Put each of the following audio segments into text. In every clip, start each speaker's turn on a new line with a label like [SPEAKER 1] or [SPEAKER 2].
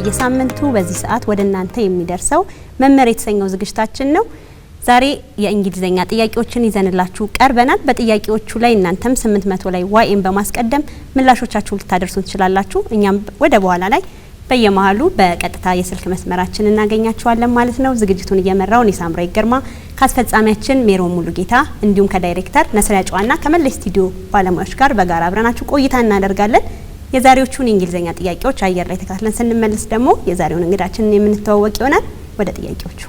[SPEAKER 1] በየሳምንቱ በዚህ ሰዓት ወደ እናንተ የሚደርሰው መምህር የተሰኘው ዝግጅታችን ነው። ዛሬ የእንግሊዘኛ ጥያቄዎችን ይዘንላችሁ ቀርበናል። በጥያቄዎቹ ላይ እናንተም 800 ላይ ዋይን በማስቀደም ምላሾቻችሁን ልታደርሱን ትችላላችሁ። እኛም ወደ በኋላ ላይ በየመሃሉ በቀጥታ የስልክ መስመራችን እናገኛችኋለን ማለት ነው። ዝግጅቱን እየመራው ሳምራይ ግርማ ካስፈጻሚያችን ሜሮን ሙሉጌታ እንዲሁም ከዳይሬክተር ነስሪያ ጨዋና ከመለስ ስቱዲዮ ባለሙያዎች ጋር በጋራ አብረናችሁ ቆይታ እናደርጋለን። የዛሬዎቹን የእንግሊዘኛ ጥያቄዎች አየር ላይ ተከታትለን ስንመለስ ደግሞ የዛሬውን እንግዳችንን የምንተዋወቅ ይሆናል። ወደ ጥያቄዎቹ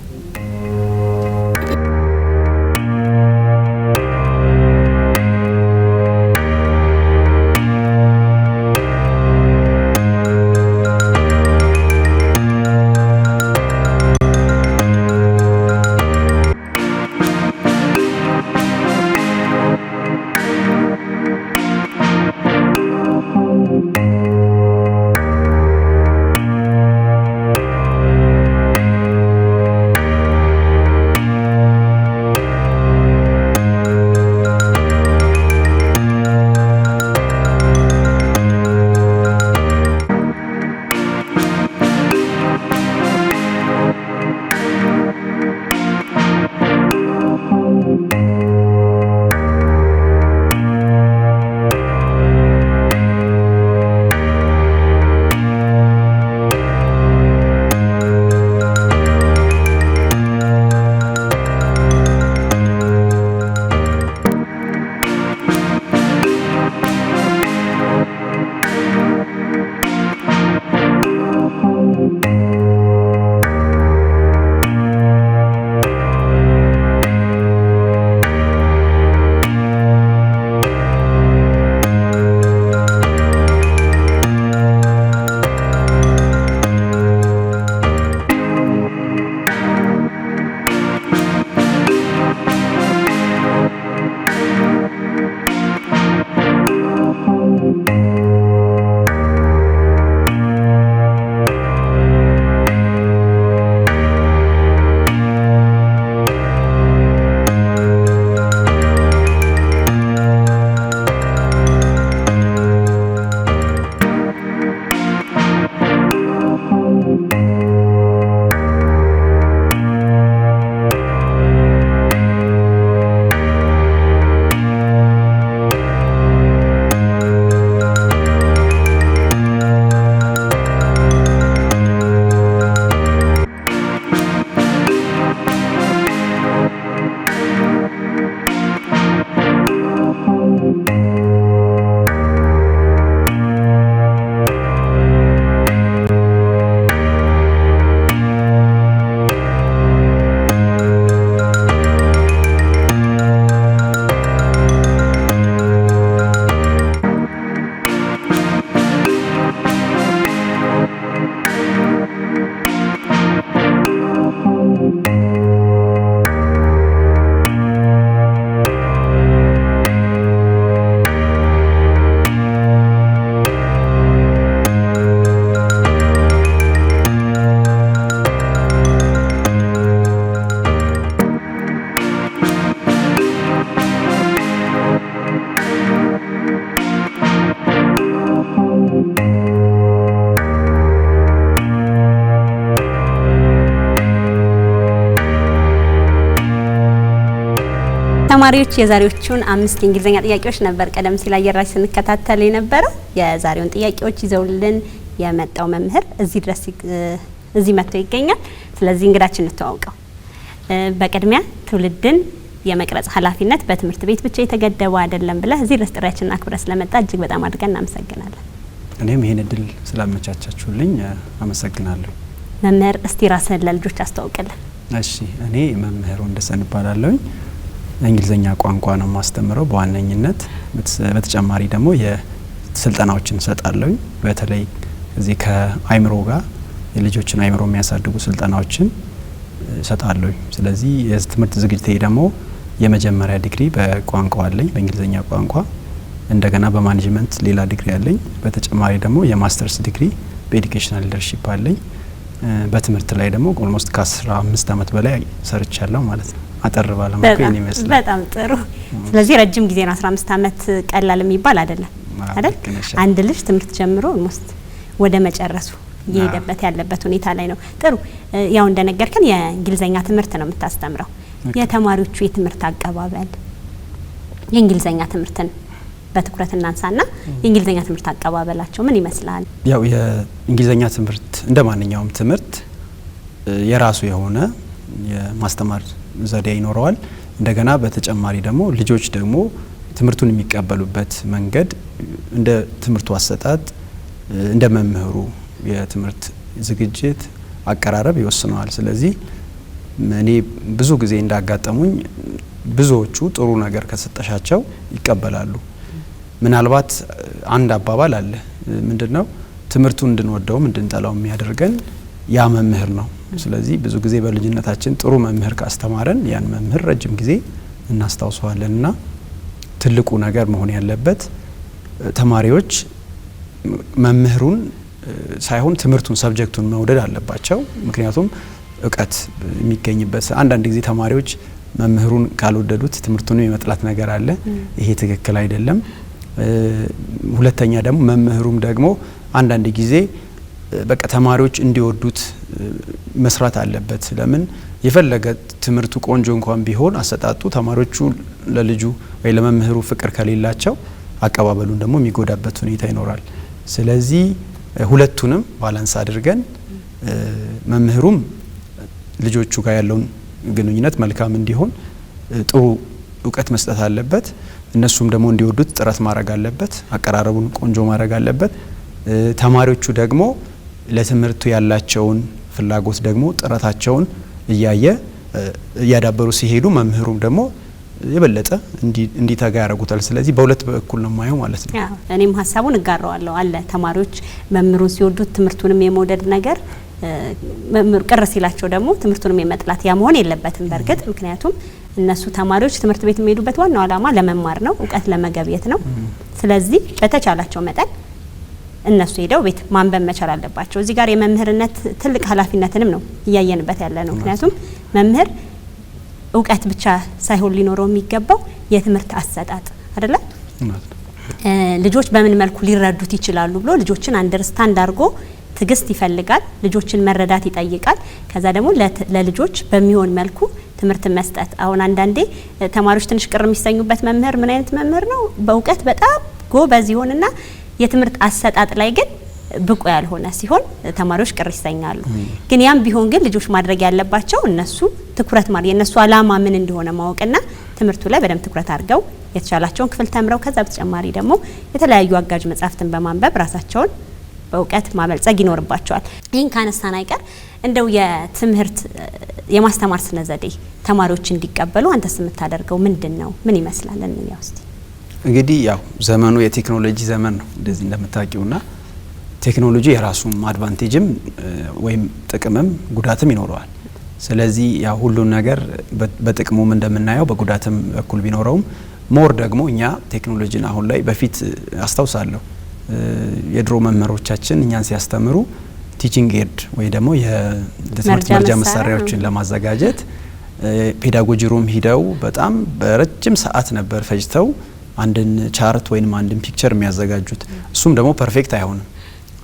[SPEAKER 1] ተማሪዎች የዛሬዎቹን 5 የእንግሊዘኛ ጥያቄዎች ነበር ቀደም ሲል አየር ላይ ስንከታተል የነበረው። የዛሬውን ጥያቄዎች ይዘውልን የመጣው መምህር እዚህ መጥቶ ይገኛል። ስለዚህ እንግዳችን እንተዋወቀው። በቅድሚያ ትውልድን የመቅረጽ ኃላፊነት በትምህርት ቤት ብቻ የተገደበ አይደለም ብለህ እዚህ ድረስ ጥሪያችንን አክብረህ ስለመጣ እጅግ በጣም አድርገን እናመሰግናለን።
[SPEAKER 2] እኔም ይሄን እድል ስላመቻቻችሁልኝ አመሰግናለሁ።
[SPEAKER 1] መምህር እስቲ ራስህን ለልጆች አስተዋውቅልን።
[SPEAKER 2] እሺ፣ እኔ መምህር ወንደሰን እባላለሁ። እንግሊዘኛ ቋንቋ ነው ማስተምረው በዋነኝነት። በተጨማሪ ደግሞ የስልጠናዎችን ሰጣለሁ። በተለይ እዚህ ከአይምሮ ጋር የልጆችን አይምሮ የሚያሳድጉ ስልጠናዎችን ሰጣለሁ። ስለዚህ የትምህርት ዝግጅቴ ደግሞ የመጀመሪያ ዲግሪ በቋንቋ አለኝ፣ በእንግሊዘኛ ቋንቋ። እንደገና በማኔጅመንት ሌላ ዲግሪ አለኝ። በተጨማሪ ደግሞ የማስተርስ ዲግሪ በኤዱኬሽናል ሊደርሺፕ አለኝ። በትምህርት ላይ ደግሞ ኦልሞስት ከ15 አመት በላይ ሰርቻለሁ ማለት ነው። አጠር ባለ መልኩ ይመስላል።
[SPEAKER 1] በጣም ጥሩ። ስለዚህ ረጅም ጊዜ ነው። 15 አመት ቀላል የሚባል አይደለም አይደል? አንድ ልጅ ትምህርት ጀምሮ ኦልሞስት ወደ መጨረሱ እየሄደበት ያለበት ሁኔታ ላይ ነው። ጥሩ ያው እንደነገርከን የእንግሊዘኛ ትምህርት ነው የምታስተምረው። የተማሪዎቹ የትምህርት አቀባበል የእንግሊዘኛ ትምህርትን በትኩረት እናንሳና የእንግሊዘኛ ትምህርት አቀባበላቸው ምን ይመስላል?
[SPEAKER 2] ያው የእንግሊዘኛ ትምህርት እንደማንኛውም ትምህርት የራሱ የሆነ የማስተማር ዘዴ ይኖረዋል። እንደገና በተጨማሪ ደግሞ ልጆች ደግሞ ትምህርቱን የሚቀበሉበት መንገድ እንደ ትምህርቱ አሰጣጥ እንደ መምህሩ የትምህርት ዝግጅት አቀራረብ ይወስነዋል። ስለዚህ እኔ ብዙ ጊዜ እንዳጋጠሙኝ ብዙዎቹ ጥሩ ነገር ከሰጠሻቸው ይቀበላሉ። ምናልባት አንድ አባባል አለ፣ ምንድነው ትምህርቱን እንድንወደውም እንድንጠላው የሚያደርገን ያ መምህር ነው። ስለዚህ ብዙ ጊዜ በልጅነታችን ጥሩ መምህር ካስተማረን ያን መምህር ረጅም ጊዜ እናስታውሰዋለንና ትልቁ ነገር መሆን ያለበት ተማሪዎች መምህሩን ሳይሆን ትምህርቱን ሰብጀክቱን መውደድ አለባቸው። ምክንያቱም እውቀት የሚገኝበት አንዳንድ ጊዜ ተማሪዎች መምህሩን ካልወደዱት ትምህርቱን የመጥላት ነገር አለ። ይሄ ትክክል አይደለም። ሁለተኛ ደግሞ መምህሩም ደግሞ አንዳንድ ጊዜ በቃ ተማሪዎች እንዲወዱት መስራት አለበት። ለምን የፈለገ ትምህርቱ ቆንጆ እንኳን ቢሆን አሰጣጡ ተማሪዎቹ ለልጁ ወይ ለመምህሩ ፍቅር ከሌላቸው አቀባበሉን ደግሞ የሚጎዳበት ሁኔታ ይኖራል። ስለዚህ ሁለቱንም ባላንስ አድርገን መምህሩም ልጆቹ ጋር ያለውን ግንኙነት መልካም እንዲሆን ጥሩ እውቀት መስጠት አለበት። እነሱም ደግሞ እንዲወዱት ጥረት ማድረግ አለበት። አቀራረቡን ቆንጆ ማድረግ አለበት። ተማሪዎቹ ደግሞ ለትምህርቱ ያላቸውን ፍላጎት ደግሞ ጥረታቸውን እያዳበሩ ሲሄዱ መምህሩም ደግሞ የበለጠ እንዲተጋ ያደርጉታል። ስለዚህ በሁለት በኩል ነው ማየው ማለት ነው።
[SPEAKER 1] እኔም ሀሳቡን እጋራዋለሁ። አለ ተማሪዎች መምህሩን ሲወዱት ትምህርቱንም የመውደድ ነገር መምህሩ ቅር ሲላቸው ደግሞ ትምህርቱንም የመጥላት ያ መሆን የለበትም። በእርግጥ ምክንያቱም እነሱ ተማሪዎች ትምህርት ቤት የሚሄዱበት ዋናው ዓላማ ለመማር ነው፣ እውቀት ለመገብየት ነው። ስለዚህ በተቻላቸው መጠን እነሱ ሄደው ቤት ማንበብ መቻል አለባቸው። እዚህ ጋር የመምህርነት ትልቅ ኃላፊነትንም ነው እያየንበት ያለ ነው። ምክንያቱም መምህር እውቀት ብቻ ሳይሆን ሊኖረው የሚገባው የትምህርት አሰጣጥ አይደለ? ልጆች በምን መልኩ ሊረዱት ይችላሉ ብሎ ልጆችን አንደርስታንድ አድርጎ ትግስት ይፈልጋል። ልጆችን መረዳት ይጠይቃል። ከዛ ደግሞ ለልጆች በሚሆን መልኩ ትምህርት መስጠት። አሁን አንዳንዴ ተማሪዎች ትንሽ ቅር የሚሰኙበት መምህር ምን አይነት መምህር ነው? በእውቀት በጣም ጎበዝ ይሆንና የትምህርት አሰጣጥ ላይ ግን ብቁ ያልሆነ ሲሆን ተማሪዎች ቅር ይሰኛሉ። ግን ያም ቢሆን ግን ልጆች ማድረግ ያለባቸው እነሱ ትኩረት ማድረግ የነሱ አላማ ምን እንደሆነ ማወቅና ትምህርቱ ላይ በደንብ ትኩረት አድርገው የተቻላቸውን ክፍል ተምረው ከዛ በተጨማሪ ደግሞ የተለያዩ አጋዥ መጻሕፍትን በማንበብ ራሳቸውን በእውቀት ማበልጸግ ይኖርባቸዋል። ይህን ካነሳን አይቀር እንደው የትምህርት የማስተማር ስነ ዘዴ ተማሪዎች እንዲቀበሉ አንተስ የምታደርገው ምንድነው? ምን ይመስላል? እንያው እስቲ።
[SPEAKER 2] እንግዲህ ያው ዘመኑ የቴክኖሎጂ ዘመን ነው እንደዚህ እንደምታውቂውና ቴክኖሎጂ የራሱም አድቫንቴጅም ወይም ጥቅምም ጉዳትም ይኖረዋል። ስለዚህ ያው ሁሉን ነገር በጥቅሙም እንደምናየው በጉዳትም በኩል ቢኖረውም ሞር ደግሞ እኛ ቴክኖሎጂን አሁን ላይ በፊት አስታውሳለሁ የድሮ መምህሮቻችን እኛን ሲያስተምሩ ቲቺንግ ኤድ ወይ ደግሞ የትምህርት መርጃ መሳሪያዎችን ለማዘጋጀት ፔዳጎጂ ሩም ሂደው በጣም በረጅም ሰዓት ነበር ፈጅተው አንድን ቻርት ወይም አንድን ፒክቸር የሚያዘጋጁት። እሱም ደግሞ ፐርፌክት አይሆንም።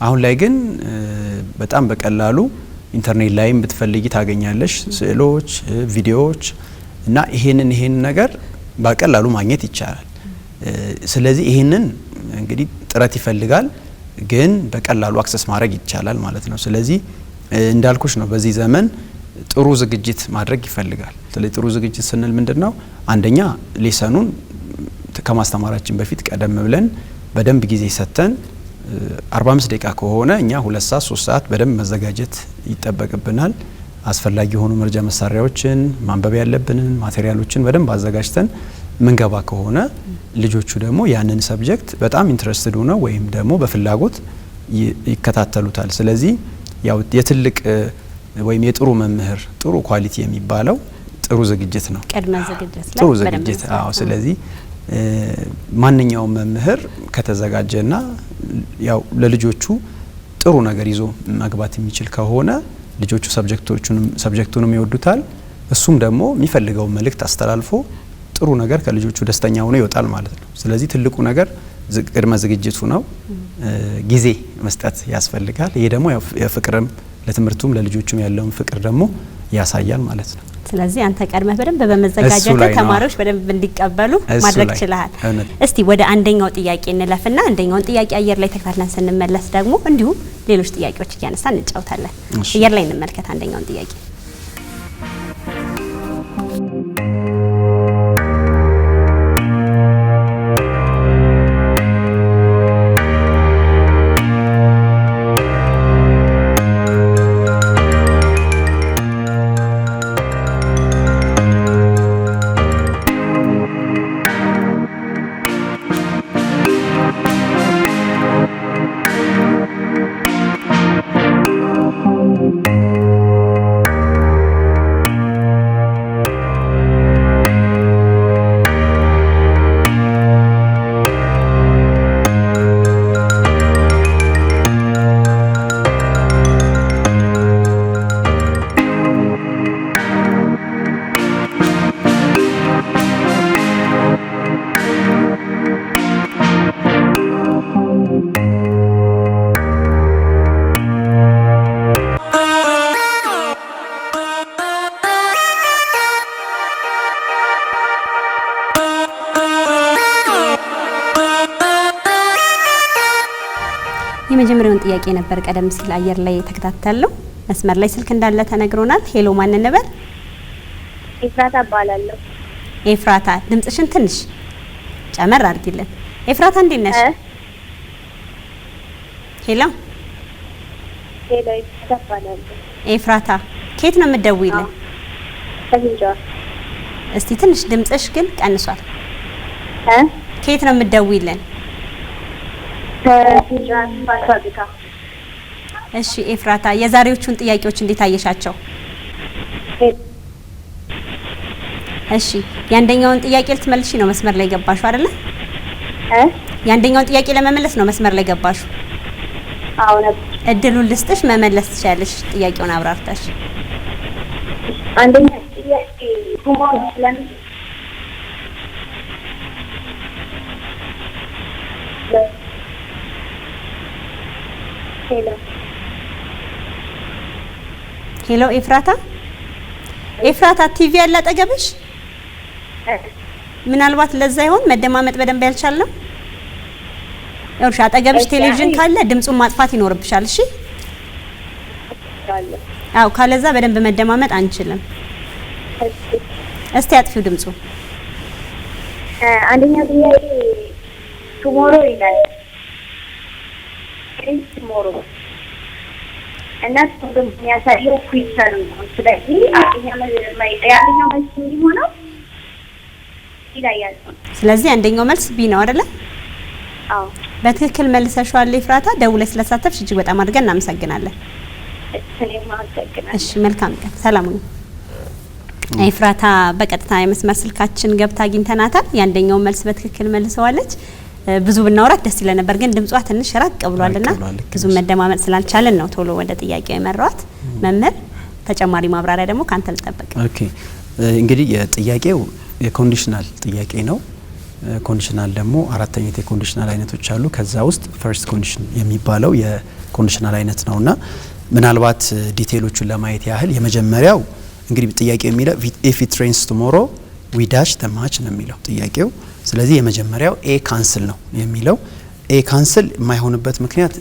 [SPEAKER 2] አሁን ላይ ግን በጣም በቀላሉ ኢንተርኔት ላይም ብትፈልጊ ታገኛለሽ፣ ስዕሎች፣ ቪዲዮዎች እና ይሄንን ነገር በቀላሉ ማግኘት ይቻላል። ስለዚህ ይሄንን እንግዲህ ጥረት ይፈልጋል፣ ግን በቀላሉ አክሰስ ማድረግ ይቻላል ማለት ነው። ስለዚህ እንዳልኩሽ ነው በዚህ ዘመን ጥሩ ዝግጅት ማድረግ ይፈልጋል። ስለዚህ ጥሩ ዝግጅት ስንል ምንድነው? አንደኛ ሌሰኑን ከማስተማራችን በፊት ቀደም ብለን በደንብ ጊዜ ሰጥተን 45 ደቂቃ ከሆነ እኛ 2 ሰዓት 3 ሰዓት በደንብ መዘጋጀት ይጠበቅብናል። አስፈላጊ የሆኑ መርጃ መሳሪያዎችን ማንበብ ያለብንን ማቴሪያሎችን በደንብ አዘጋጅተን ምንገባ ከሆነ ልጆቹ ደግሞ ያንን ሰብጀክት በጣም ኢንትረስትድ ሆነው ወይም ደግሞ በፍላጎት ይከታተሉታል። ስለዚህ ያው የትልቅ ወይም የጥሩ መምህር ጥሩ ኳሊቲ የሚባለው ጥሩ ዝግጅት ነው።
[SPEAKER 1] ቅድመ ዝግጅት ላይ
[SPEAKER 2] ጥሩ ዝግጅት። አዎ። ስለዚህ ማንኛውም መምህር ከተዘጋጀና ያው ለልጆቹ ጥሩ ነገር ይዞ መግባት የሚችል ከሆነ ልጆቹ ሰብጀክቱንም ይወዱታል። እሱም ደግሞ የሚፈልገው መልእክት አስተላልፎ ጥሩ ነገር ከልጆቹ ደስተኛ ሆኖ ይወጣል ማለት ነው። ስለዚህ ትልቁ ነገር ቅድመ ዝግጅቱ ነው። ጊዜ መስጠት ያስፈልጋል። ይሄ ደግሞ የፍቅርም ለትምህርቱም ለልጆቹም ያለውን ፍቅር ደግሞ ያሳያል ማለት ነው።
[SPEAKER 1] ስለዚህ አንተ ቀድመህ በደንብ በመዘጋጀት ተማሪዎች በደንብ እንዲቀበሉ ማድረግ ይችላል። እስቲ ወደ አንደኛው ጥያቄ እንለፍና አንደኛውን ጥያቄ አየር ላይ ተከታትለን ስንመለስ ደግሞ እንዲሁ ሌሎች ጥያቄዎች እያነሳን እንጫወታለን። አየር ላይ እንመልከት አንደኛውን ጥያቄ። የመጀመሪያውን ጥያቄ ነበር ቀደም ሲል አየር ላይ ተከታተልነው። መስመር ላይ ስልክ እንዳለ ተነግሮናል። ሄሎ ማን እንበል?
[SPEAKER 3] ኤፍራታ እባላለሁ።
[SPEAKER 1] ኤፍራታ ድምጽሽን ትንሽ ጨመር አድርጊልን። ኤፍራታ እንዴት ነሽ? ሄሎ
[SPEAKER 3] ሄሎ ኤፍራታ እባላለሁ።
[SPEAKER 1] ኤፍራታ ከየት ነው የምትደውይልን?
[SPEAKER 3] ከዚንጀር።
[SPEAKER 1] እስቲ ትንሽ ድምጽሽ ግን ቀንሷል። ከየት ነው የምትደውይልን?
[SPEAKER 3] ከዚንጀር ፋብሪካ።
[SPEAKER 1] እሺ ኤፍራታ የዛሬዎቹን ጥያቄዎች እንዴት አየሻቸው? እሺ የአንደኛውን ጥያቄ ልትመልሺ ነው መስመር ላይ ገባሽው አይደለ? የአንደኛውን ጥያቄ ለመመለስ ነው መስመር ላይ ገባሽው?
[SPEAKER 3] አዎ ነበር።
[SPEAKER 1] እድሉን ልስጥሽ መመለስ ትችያለሽ ጥያቄውን አብራርተሽ።
[SPEAKER 3] አንደኛ ጥያቄ ሁማን ስለን ሄሎ ኤፍራታ ኤፍራታ ቲቪ ያለ አጠገብሽ? ምናልባት ለዛ ይሆን መደማመጥ በደንብ ያልቻለው? እርሻ አጠገብሽ ቴሌቪዥን ካለ ድምጹን ማጥፋት ይኖርብሻል። እሺ አው ካለዛ በደንብ መደማመጥ አንችልም። እስቲ አጥፊው ድምጹ። አንደኛው ጥያቄ ቱሞሮ ይላል። ቱሞሮ እና ትርጉም የሚያሳየው ፊውቸር ነው። ስለዚህ አንደኛው መልስ የሚሆነው ይላያል።
[SPEAKER 1] ስለዚህ አንደኛው መልስ ቢ ነው አይደለ?
[SPEAKER 3] አዎ
[SPEAKER 1] በትክክል መልሰሻል ኤፍራታ። ደውለሽ ስለተሳተፍሽ እጅግ በጣም አድርገን እናመሰግናለን። እሺ መልካም ቀን። ሰላም ሁኑ። ኤፍራታ በቀጥታ የመስመር ስልካችን ገብታ አግኝተናታል። የአንደኛው መልስ በትክክል መልሰዋለች። ብዙ ብናወራት ደስ ይለ ነበር ግን ድምጿ ትንሽ ራቅ ብሏልና ብዙ መደማመጥ ስላልቻለን ነው ቶሎ ወደ ጥያቄው የመራዋት። መምህር ተጨማሪ ማብራሪያ ደግሞ ካንተ ልጠብቅ።
[SPEAKER 2] ኦኬ እንግዲህ የጥያቄው የኮንዲሽናል ጥያቄ ነው። ኮንዲሽናል ደግሞ አራት አይነት የኮንዲሽናል አይነቶች አሉ። ከዛ ውስጥ ፈርስት ኮንዲሽን የሚባለው የኮንዲሽናል አይነት ነውና ምናልባት ዲቴይሎቹን ለማየት ያህል የመጀመሪያው እንግዲህ ጥያቄው የሚለው if it rains tomorrow we dash the match ነው የሚለው ጥያቄው። ስለዚህ የመጀመሪያው ኤ ካንስል ነው የሚለው። ኤ ካንስል የማይሆንበት ምክንያት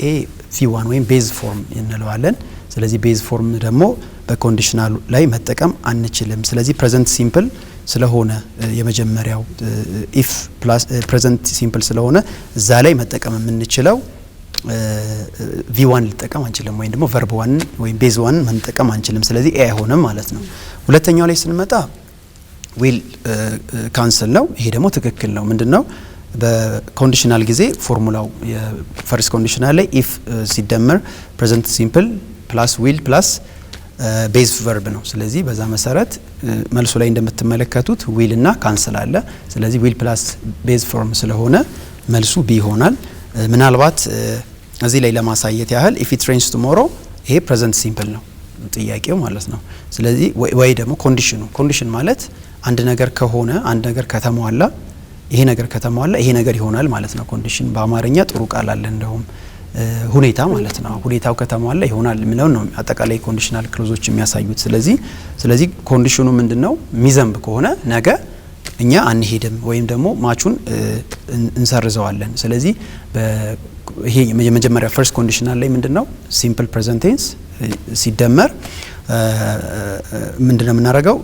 [SPEAKER 2] ኤ ቪ1 ወይም ቤዝ ፎርም እንለዋለን። ስለዚህ ቤዝ ፎርም ደግሞ በኮንዲሽናሉ ላይ መጠቀም አንችልም። ስለዚህ ፕሬዘንት ሲምፕል ስለሆነ የመጀመሪያው ኢፍ ፕላስ ፕሬዘንት ሲምፕል ስለሆነ እዛ ላይ መጠቀም የምንችለው ቪ1 ልጠቀም አንችልም፣ ወይም ደግሞ ቨርብ 1 ወይም ቤዝ 1 መጠቀም አንችልም። ስለዚህ ኤ አይሆንም ማለት ነው። ሁለተኛው ላይ ስንመጣ ዊል ካንስል ነው። ይሄ ደግሞ ትክክል ነው። ምንድነው በኮንዲሽናል ጊዜ ፎርሙላው የፈርስት ኮንዲሽናል ላይ ኢፍ ሲደመር ፕሬዘንት ሲምፕል ፕላስ ዊል ፕላስ ቤዝ ቨርብ ነው። ስለዚህ በዛ መሰረት መልሱ ላይ እንደምትመለከቱት ዊል እና ካንስል አለ። ስለዚህ ዊል ፕላስ ቤዝ ፎርም ስለሆነ መልሱ ቢ ይሆናል። ምናልባት እዚህ ላይ ለማሳየት ያህል ኢፍ ኢት ሬንስ ቱሞሮ ይሄ ፕሬዘንት ሲምፕል ነው ጥያቄው ማለት ነው። ስለዚህ ወይ ደግሞ ኮንዲሽኑ ኮንዲሽን ማለት አንድ ነገር ከሆነ አንድ ነገር ከተሟላ ይሄ ነገር ከተሟላ ይሄ ነገር ይሆናል ማለት ነው። ኮንዲሽን በአማርኛ ጥሩ ቃል አለ እንደውም ሁኔታ ማለት ነው። ሁኔታው ከተሟላ ይሆናል ምነው ነው አጠቃላይ ኮንዲሽናል ክሎዞች የሚያሳዩት። ስለዚህ ኮንዲሽኑ ምንድነው የሚዘንብ ከሆነ ነገ እኛ አንሄድም ወይም ደግሞ ማቹን እንሰርዘዋለን። ስለዚህ ይሄ የመጀመሪያ ፈርስት ኮንዲሽናል ላይ ምንድነው ሲምፕል ፕሬዘንት ቴንስ ሲደመር ምንድነው የምናደርገው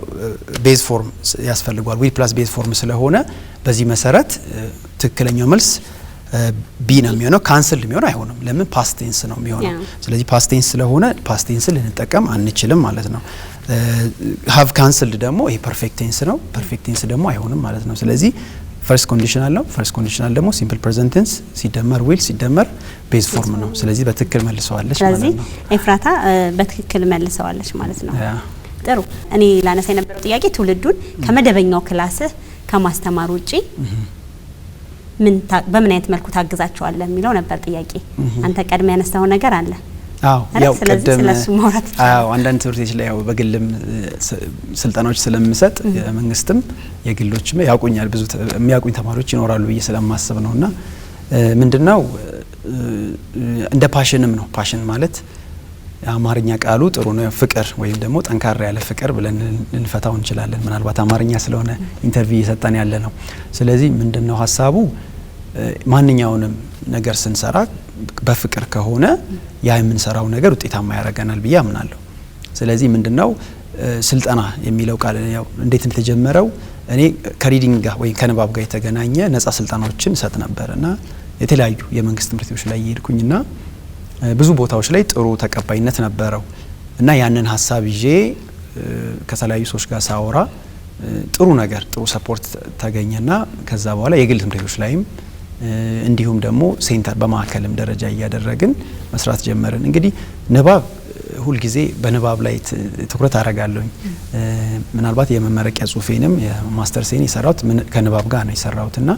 [SPEAKER 2] ቤዝ ፎርም ያስፈልጋል። ዊል ፕላስ ቤዝ ፎርም ስለሆነ በዚህ መሰረት ትክክለኛው መልስ ቢ ነው የሚሆነው። ካንስል የሚሆነው አይሆንም። ለምን ፓስት ቴንስ ነው የሚሆነው። ስለዚህ ፓስት ቴንስ ስለሆነ ፓስት ቴንስ ልንጠቀም አንችልም ማለት ነው። ሃቭ ካንስልድ ደግሞ ይሄ ፐርፌክት ቴንስ ነው። ፐርፌክት ቴንስ ደግሞ አይሆንም ማለት ነው። ስለዚህ ፈርስት ኮንዲሽናል ነው። ፈርስት ኮንዲሽናል ደግሞ ሲምፕል ፕሬዘንት ቴንስ ሲደመር ዊል ሲደመር ቤዝ ፎርም ነው። ስለዚህ በትክክል መልሰዋለች ማለት ነው።
[SPEAKER 1] ስለዚህ ኤፍራታ በትክክል መልሰዋለች ማለት ነው። ጥሩ። እኔ ላነሳ የነበረው ጥያቄ ትውልዱን ከመደበኛው ክላስህ ከማስተማር ውጪ በምን አይነት መልኩ ታግዛቸዋለህ የሚለው ነበር ጥያቄ። አንተ ቀድሜ ያነሳው ነገር አለ።
[SPEAKER 2] ያው ቀደም
[SPEAKER 1] ስለሱ ማውራት ይችላል።
[SPEAKER 2] አንዳንድ ትምህርት ቤቶች ላይ ያው በግልም ስልጠናዎች ስለምሰጥ የመንግስትም የግሎችም ያውቁኛል። ብዙ የሚያውቁኝ ተማሪዎች ይኖራሉ ብዬ ስለማስብ ነውና ምንድነው እንደ ፓሽንም ነው። ፓሽን ማለት አማርኛ ቃሉ ጥሩ ነው ፍቅር ወይም ደግሞ ጠንካራ ያለ ፍቅር ብለን ልንፈታው እንችላለን። ምናልባት አማርኛ ስለሆነ ኢንተርቪው እየሰጠን ያለ ነው። ስለዚህ ምንድነው ሀሳቡ ማንኛውንም ነገር ስንሰራ በፍቅር ከሆነ ያ የምንሰራው ነገር ውጤታማ ያደርገናል ብዬ አምናለሁ። ስለዚህ ምንድነው ስልጠና የሚለው ቃል ያው እንዴት እንደተጀመረው እኔ ከሪዲንግ ጋር ወይ ከንባብ ጋር የተገናኘ ነፃ ስልጠናዎችን ሰጥ ነበርና የተለያዩ የመንግስት ትምህርት ቤቶች ላይ ይሄድኩኝና ብዙ ቦታዎች ላይ ጥሩ ተቀባይነት ነበረው እና ያንን ሀሳብ ይዤ ከተለያዩ ሰዎች ጋር ሳወራ ጥሩ ነገር ጥሩ ሰፖርት ተገኘና ከዛ በኋላ የግል ትምህርት ቤቶች ላይም እንዲሁም ደግሞ ሴንተር በማዕከልም ደረጃ እያደረግን መስራት ጀመርን። እንግዲህ ንባብ ሁልጊዜ በንባብ ላይ ትኩረት አደርጋለሁኝ። ምናልባት የመመረቂያ ጽሁፌንም የማስተር ሴን የሰራሁት ከንባብ ጋር ነው የሰራሁትና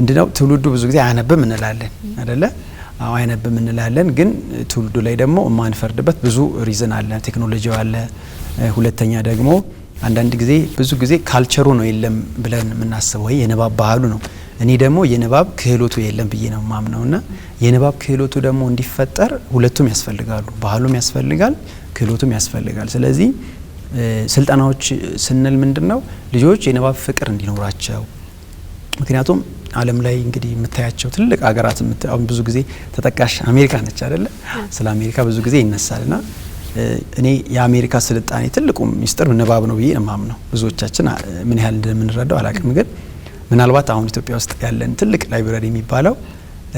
[SPEAKER 2] እንድነው ትውልዱ ብዙ ጊዜ አያነብም እንላለን አይደለ? አዎ አያነብም እንላለን። ግን ትውልዱ ላይ ደግሞ የማንፈርድበት ብዙ ሪዝን አለ። ቴክኖሎጂው አለ። ሁለተኛ ደግሞ አንዳንድ ጊዜ ብዙ ጊዜ ካልቸሩ ነው የለም ብለን የምናስበው ወይ የንባብ ባህሉ ነው። እኔ ደግሞ የንባብ ክህሎቱ የለም ብዬ ነው ማምነውና የንባብ ክህሎቱ ደግሞ እንዲፈጠር ሁለቱም ያስፈልጋሉ። ባህሉም ያስፈልጋል፣ ክህሎቱም ያስፈልጋል። ስለዚህ ስልጠናዎች ስንል ምንድነው ልጆች የንባብ ፍቅር እንዲኖራቸው ምክንያቱም ዓለም ላይ እንግዲህ የምታያቸው ትልቅ ሀገራት አሁን ብዙ ጊዜ ተጠቃሽ አሜሪካ ነች አይደለ? ስለ አሜሪካ ብዙ ጊዜ ይነሳልና እኔ የአሜሪካ ስልጣኔ ትልቁ ሚስጥር ንባብ ነው ብዬ ማምነው። ብዙዎቻችን ምን ያህል እንደምንረዳው አላውቅም። ግን ምናልባት አሁን ኢትዮጵያ ውስጥ ያለን ትልቅ ላይብረሪ የሚባለው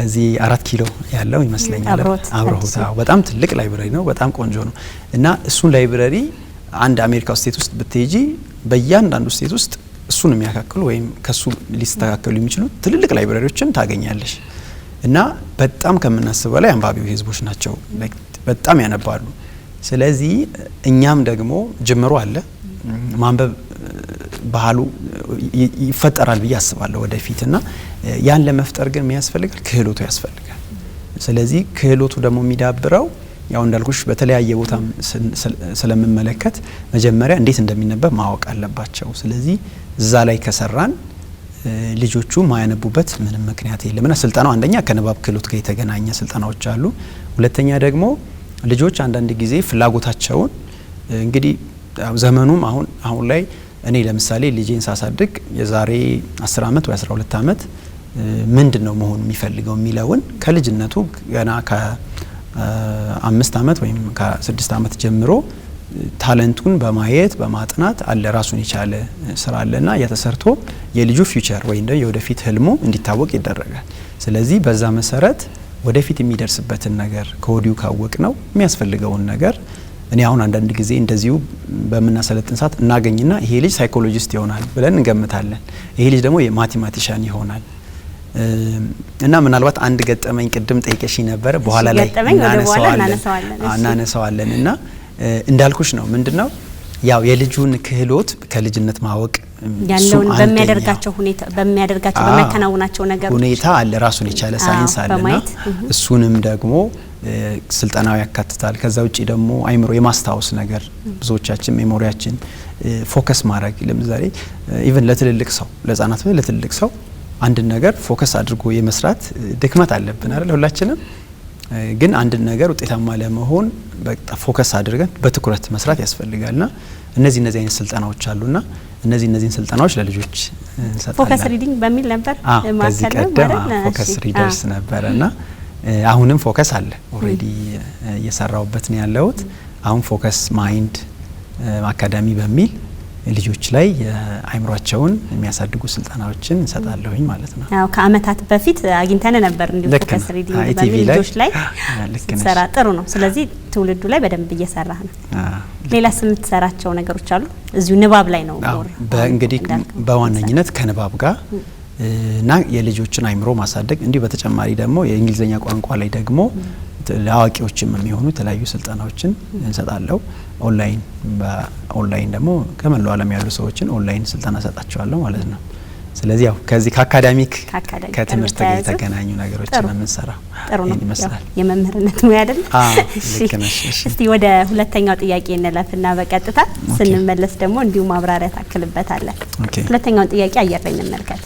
[SPEAKER 2] እዚህ 4 ኪሎ ያለው ይመስለኛል። አብሮት በጣም ትልቅ ላይብረሪ ነው። በጣም ቆንጆ ነው እና እሱን ላይብረሪ አንድ አሜሪካ ስቴት ውስጥ ብትሄጂ በእያንዳንዱ ስቴት ውስጥ እሱን የሚያካክሉ ወይም ከሱ ሊስተካከሉ የሚችሉ ትልልቅ ላይብረሪዎችን ታገኛለሽ እና በጣም ከምናስበው በላይ አንባቢው ህዝቦች ናቸው። በጣም ያነባሉ። ስለዚህ እኛም ደግሞ ጅምሩ አለ ማንበብ ባህሉ ይፈጠራል ብዬ አስባለሁ ወደፊት እና ያን ለመፍጠር ግን የሚያስፈልጋል ክህሎቱ ያስፈልጋል። ስለዚህ ክህሎቱ ደግሞ የሚዳብረው ያው እንዳልኩሽ በተለያየ ቦታ ስለምመለከት መጀመሪያ እንዴት እንደሚነበብ ማወቅ አለባቸው። ስለዚህ እዛ ላይ ከሰራን ልጆቹ ማያነቡበት ምንም ምክንያት የለምና ስልጠናው አንደኛ ከንባብ ክህሎት ጋር የተገናኘ ስልጠናዎች አሉ። ሁለተኛ ደግሞ ልጆች አንዳንድ ጊዜ ፍላጎታቸውን እንግዲህ ዘመኑም አሁን ላይ እኔ ለምሳሌ ልጄን ሳሳድግ የዛሬ 10 አመት ወይ 12 አመት ምንድነው መሆን የሚፈልገው የሚለውን ከልጅነቱ ገና ከ5 አመት ወይም ከ6 አመት ጀምሮ ታለንቱን በማየት በማጥናት አለ ራሱን የቻለ ስራ አለና የተሰርቶ የልጁ ፊውቸር ወይ እንደ የወደፊት ህልሙ እንዲታወቅ ይደረጋል። ስለዚህ በዛ መሰረት ወደፊት የሚደርስበትን ነገር ከወዲሁ ካወቅ ነው የሚያስፈልገውን ነገር እኔ አሁን አንዳንድ ጊዜ እንደዚሁ በመናሰለጥን ሰዓት እናገኝና ይሄ ልጅ ሳይኮሎጂስት ይሆናል ብለን እንገምታለን። ይሄ ልጅ ደግሞ የማቴማቲሻን ይሆናል እና ምናልባት አንድ ገጠመኝ ቅድም ጠይቀሽኝ ነበር በኋላ ላይ እናነሳዋለን እና እንዳልኩሽ ነው ምንድነው ያው የልጁን ክህሎት ከልጅነት ማወቅ
[SPEAKER 1] ያለውን በሚያደርጋቸው በሚያከናውናቸው ነገር
[SPEAKER 2] ሁኔታ አለ ራሱን የቻለ ሳይንስ አለና እሱንም ደግሞ ስልጠናው ያካትታል። ከዛ ውጪ ደግሞ አይምሮ የማስታወስ ነገር ብዙዎቻችን ሜሞሪያችን ፎከስ ማድረግ ለምሳሌ ኢቭን ለትልልቅ ሰው ለህፃናት ለትልልቅ ሰው አንድ ነገር ፎከስ አድርጎ የመስራት ድክመት አለብን አይደል ሁላችንም ግን አንድ ነገር ውጤታማ ለመሆን በቃ ፎከስ አድርገን በትኩረት መስራት ያስፈልጋልና እነዚህ አይነት ስልጠናዎች አሉና እነዚህን ስልጠናዎች ለልጆች እንሰጣለን
[SPEAKER 1] ፎከስ ሪዲንግ በሚል ነበር
[SPEAKER 2] ማከለ ማለት ፎከስ ሪደርስ ነበርና አሁንም ፎከስ አለ ኦሬዲ እየሰራውበት ነው ያለውት አሁን ፎከስ ማይንድ አካዳሚ በሚል ልጆች ላይ አይምሮአቸውን የሚያሳድጉ ስልጠናዎችን እንሰጣለሁኝ ማለት ነው
[SPEAKER 1] አው ከአመታት በፊት አግኝተን ነበር እንዲሁ ፎከስ ሪዲንግ በሚል ልጆች ላይ ሰራ ጥሩ ነው ስለዚህ ትውልዱ ላይ በደንብ እየሰራህ ነው ሌላ ስምት ሰራቸው ነገሮች አሉ እዚሁ ንባብ ላይ ነው
[SPEAKER 2] በእንግዲህ በዋነኝነት ከንባብ ጋር እና የልጆችን አይምሮ ማሳደግ እንዲሁ በተጨማሪ ደግሞ የእንግሊዘኛ ቋንቋ ላይ ደግሞ ለአዋቂዎችም የሚሆኑ የተለያዩ ስልጠናዎችን እንሰጣለሁ ኦንላይን ደግሞ ከመላው ዓለም ያሉ ሰዎችን ኦንላይን ስልጠና ሰጣቸዋለሁ ማለት ነው ስለዚህ ያው ከዚህ ከአካዳሚክ ከትምህርት ጋር የተገናኙ ነገሮችን እንሰራው
[SPEAKER 1] ጥሩ ነው ይመስላል የመምህርነት ሙያ አይደል እስቲ ወደ ሁለተኛው ጥያቄ እንለፍና በቀጥታ ስንመለስ ደግሞ እንዲሁ ማብራሪያ ታክልበታለን ሁለተኛውን ጥያቄ አየር ላይ እንመልከት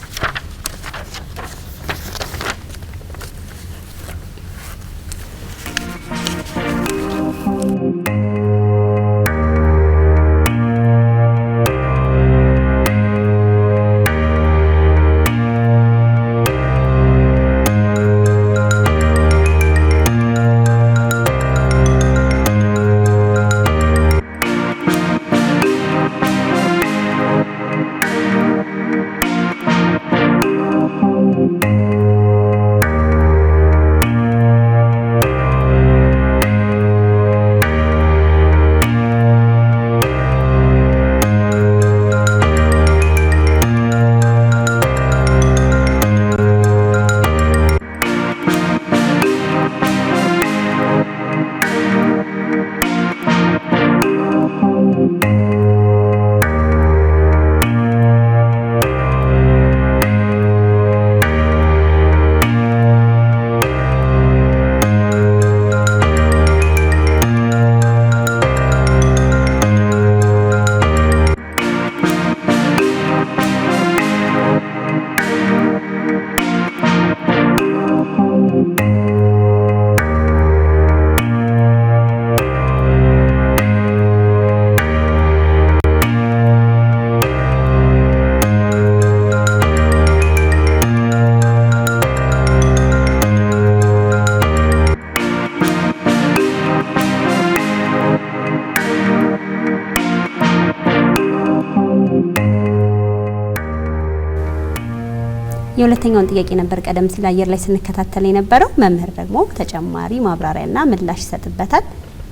[SPEAKER 1] የሁለተኛውን ጥያቄ ነበር ቀደም ሲል አየር ላይ ስንከታተል የነበረው መምህር ደግሞ ተጨማሪ ማብራሪያና ምላሽ ይሰጥበታል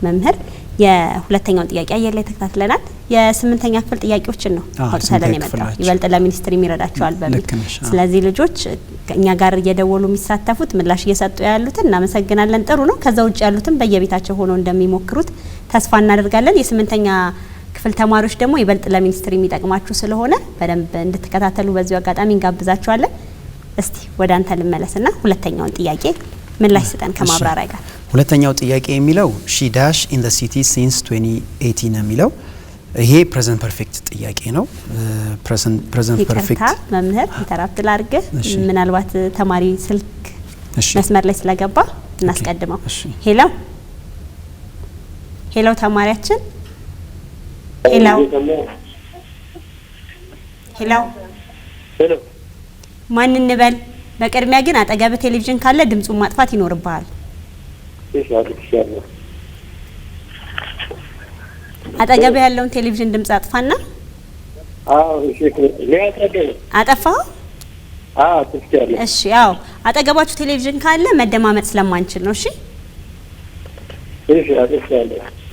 [SPEAKER 1] መምህር የሁለተኛውን ጥያቄ አየር ላይ ተከታትለናል የስምንተኛ ክፍል ጥያቄዎችን ነው አውጥተን የመጣው ይበልጥ ለሚኒስትሪ ይረዳቸዋል በሚል ስለዚህ ልጆች እኛ ጋር እየደወሉ የሚሳተፉት ምላሽ እየሰጡ ያሉትን እናመሰግናለን ጥሩ ነው ከዛ ውጭ ያሉትን በየቤታቸው ሆነው እንደሚሞክሩት ተስፋ እናደርጋለን የስምንተኛ ክፍል ተማሪዎች ደግሞ ይበልጥ ለሚኒስትሪ የሚጠቅማችሁ ስለሆነ በደንብ እንድትከታተሉ በዚሁ አጋጣሚ እንጋብዛችኋለን እስቲ ወደ አንተ ልመለስና ሁለተኛውን ጥያቄ ምላሽ ስጠን ከማብራሪያ ጋር
[SPEAKER 2] ሁለተኛው ጥያቄ የሚለው she dash in the city since 2018 የሚለው ይሄ ፕሬዘንት ፐርፌክት ጥያቄ ነው ፕሬዘንት ፐርፌክት
[SPEAKER 1] መምህር ኢንተራፕት ላድርግ ምናልባት ተማሪ ስልክ መስመር ላይ ስለገባ እናስቀድመው ሄሎ ተማሪያችን ሄሎ ማን እንበል በቅድሚያ ግን አጠገብ ቴሌቪዥን ካለ ድምጹን ማጥፋት ይኖርብሃል አጠገብ ያለውን ቴሌቪዥን ድምጽ አጥፋና አጠፋው እሺ ያው አጠገባችሁ ቴሌቪዥን ካለ መደማመጥ ስለማንችል ነው እሺ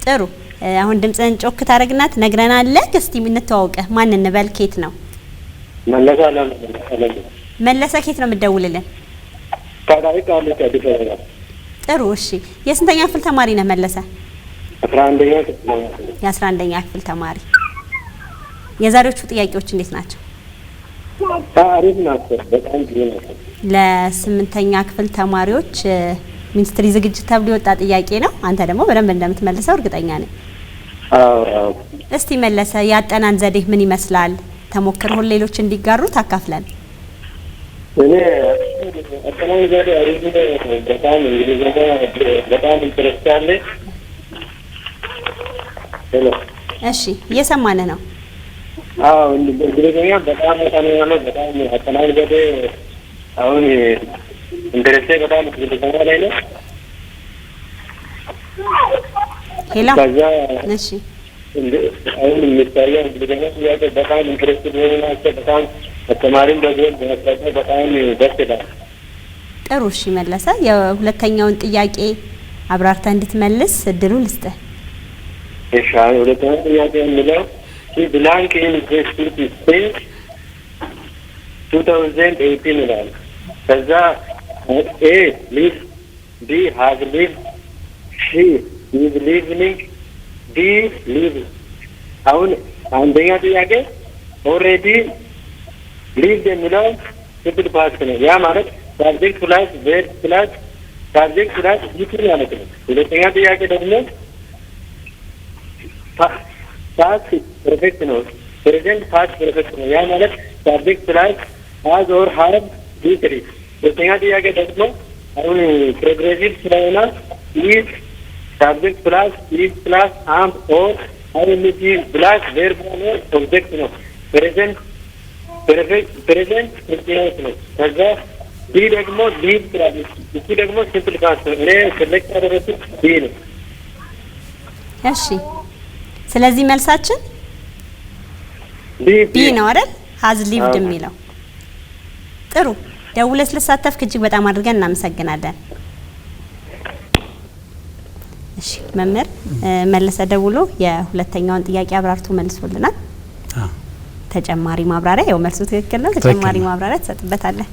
[SPEAKER 1] ጥሩ አሁን ድምጽን ጮክ ታረግና ትነግረናለህ እስቲ እንተዋወቀ ማን እንበል ኬት ነው መለሰ ኬት ነው የምትደውልልን ጥሩ እሺ የስንተኛ ክፍል ተማሪ ነህ መለሰ 11ኛ ክፍል ተማሪ የዛሬዎቹ ጥያቄዎች እንዴት ናቸው
[SPEAKER 4] ታሪክ ናቸው በጣም ጥሩ ናቸው
[SPEAKER 1] ለስምንተኛ ክፍል ተማሪዎች ሚኒስትሪ ዝግጅት ተብሎ የወጣ ጥያቄ ነው አንተ ደግሞ በደንብ እንደምትመልሰው እርግጠኛ ነኝ
[SPEAKER 4] አዎ
[SPEAKER 1] እስቲ መለሰ ያጠናን ዘዴ ምን ይመስላል ተሞክሮን ሌሎች እንዲጋሩ ታካፍለን
[SPEAKER 4] እኔ አጠናኝ ዘዴ አሪፍ በጣም እንግሊዝኛ በጣም ኢንትረስት አለ። ሄሎ
[SPEAKER 1] እሺ እየሰማን ነው።
[SPEAKER 4] አዎ እንግሊዝኛ በጣም ያለው በጣም አጠናኝ ዘዴ አሁን ኢንትረስት በጣም እንግሊዝኛ ላይ ነው።
[SPEAKER 1] ሄሎ
[SPEAKER 4] ከዛ
[SPEAKER 1] እሺ
[SPEAKER 4] አሁን የሚታየው እንግሊዝኛ ጥያቄ በጣም ኢንትረስት ናቸው። በጣም ተማሪም ደግሞ በጣም ደስ ይላል።
[SPEAKER 1] ጥሩ እሺ መለሰ የሁለተኛውን ጥያቄ አብራርተህ እንድትመልስ እድሉ ልስጥህ።
[SPEAKER 4] እሺ ሁለተኛው ጥያቄ የሚለው ብላንክ ዩኒቨርሲቲ ስፔስ 2018 ይላል። ከዛ ኤ ሊቭ ቢ ሃዝ ሊቭ ሲ ኢዝ ሊቪንግ ዲ ሊቭ። አሁን አንደኛ ጥያቄ ኦልሬዲ ሊቭ የሚለው ሲምፕል ፓስት ነው። ያ ማለት ሳብጀክት ፕላስ ቨርብ ፕላስ ሳብጀክት ፕላስ ቪቱ ማለት ነው። ሁለተኛ ጥያቄ ደግሞ ፓስት ፐርፌክት ነው። ፕሬዘንት ፓስት ፐርፌክት ነው። ያ ማለት ሳብጀክት ፕላስ ሃዝ ኦር ሃቭ ሂስትሪ። ሁለተኛ ጥያቄ ደግሞ አሁን ፕሮግሬሲቭ ስለሆነ ኢዝ ሳብጀክት ፕላስ ኢዝ ፕላስ አም ኦር አይኤንጂ ፕላስ ቨርብ ነው ኦብጀክት ነው። ፕሬዘንት ፕሬዘንት ነው። ከዛ ዲ ደግሞ ሊቭ ትላለች። እሱ ደግሞ ሲምፕል ፓስት ነው። እኔ ሴሌክት ያደረኩት ዲ ነው።
[SPEAKER 1] እሺ ስለዚህ መልሳችን ቢ ነው አይደል? ሃዝ ሊቭድ የሚለው ጥሩ። ደውለህ ስለተሳተፍክ እጅግ በጣም አድርገን እናመሰግናለን። እሺ መምህር መለሰ ደውሎ የሁለተኛውን ጥያቄ አብራርቶ መልሶልናል። ተጨማሪ ማብራሪያ ያው መልሱ ትክክል ነው። ተጨማሪ ማብራሪያ ተሰጥበታለህ።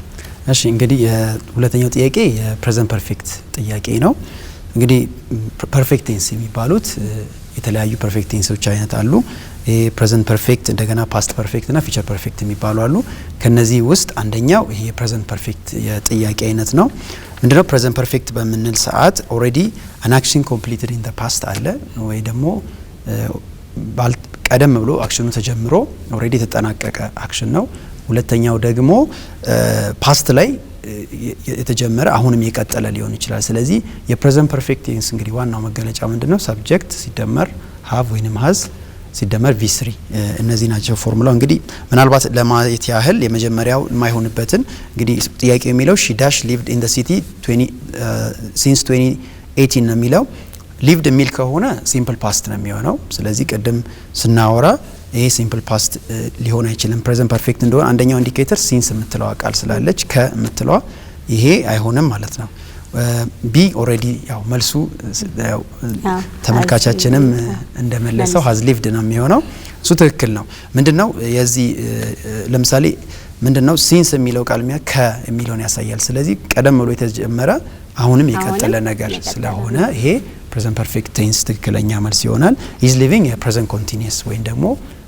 [SPEAKER 2] እሺ እንግዲህ የሁለተኛው ጥያቄ የፕሬዘንት ፐርፌክት ጥያቄ ነው። እንግዲህ ፐርፌክት ቴንስ የሚባሉት የተለያዩ ፐርፌክት ቴንሶች አይነት አሉ። ይሄ ፕሬዘንት ፐርፌክት እንደገና ፓስት ፐርፌክት እና ፊቸር ፐርፌክት የሚባሉ አሉ። ከነዚህ ውስጥ አንደኛው ይሄ የፕሬዘንት ፐርፌክት የጥያቄ አይነት ነው። ምንድነው ፕሬዘንት ፐርፌክት በምንል ሰዓት ኦሬዲ አን አክሽን ኮምፕሊትድ ኢን ዘ ፓስት አለ ወይ ደግሞ ቀደም ብሎ አክሽኑ ተጀምሮ ኦሬዲ የተጠናቀቀ አክሽን ነው። ሁለተኛው ደግሞ ፓስት ላይ የተጀመረ አሁንም የቀጠለ ሊሆን ይችላል። ስለዚህ የፕሬዘንት ፐርፌክት ቴንስ እንግዲህ ዋናው መገለጫ ምንድነው? ሰብጀክት ሲደመር ሃቭ ወይንም ሃዝ ሲደመር ቪ3 እነዚህ ናቸው ፎርሙላው። እንግዲህ ምናልባት ለማየት ያህል የመጀመሪያው የማይሆንበትን እንግዲህ ጥያቄው የሚለው ሺ ዳሽ ሊቭድ ኢን ዘ ሲቲ ሲንስ 2018 ነው የሚለው። ሊቭድ የሚል ከሆነ ሲምፕል ፓስት ነው የሚሆነው። ስለዚህ ቅድም ስናወራ ይሄ ሲምፕል ፓስት ሊሆን አይችልም። ፕሬዘንት ፐርፌክት እንደሆነ አንደኛው ኢንዲኬተር ሲንስ የምትለዋ ቃል ስላለች ከየምትለዋ ይሄ አይሆንም ማለት ነው። ቢ ኦሬዲ ያው መልሱ ተመልካቻችንም እንደመለሰው ሃዝ ሊቭድ ነው የሚሆነው። እሱ ትክክል ነው። ምንድነው የዚህ ለምሳሌ ምንድነው ሲንስ የሚለው ቃል የሚለውን ያሳያል። ስለዚህ ቀደም ብሎ የተጀመረ አሁንም የቀጠለ ነገር ስለሆነ ይሄ ፕሬዘንት ፐርፌክት ቴንስ ትክክለኛ መልስ ይሆናል። ኢዝ ሊቪንግ የፕሬዘንት ኮንቲኒየስ ወይም ደግሞ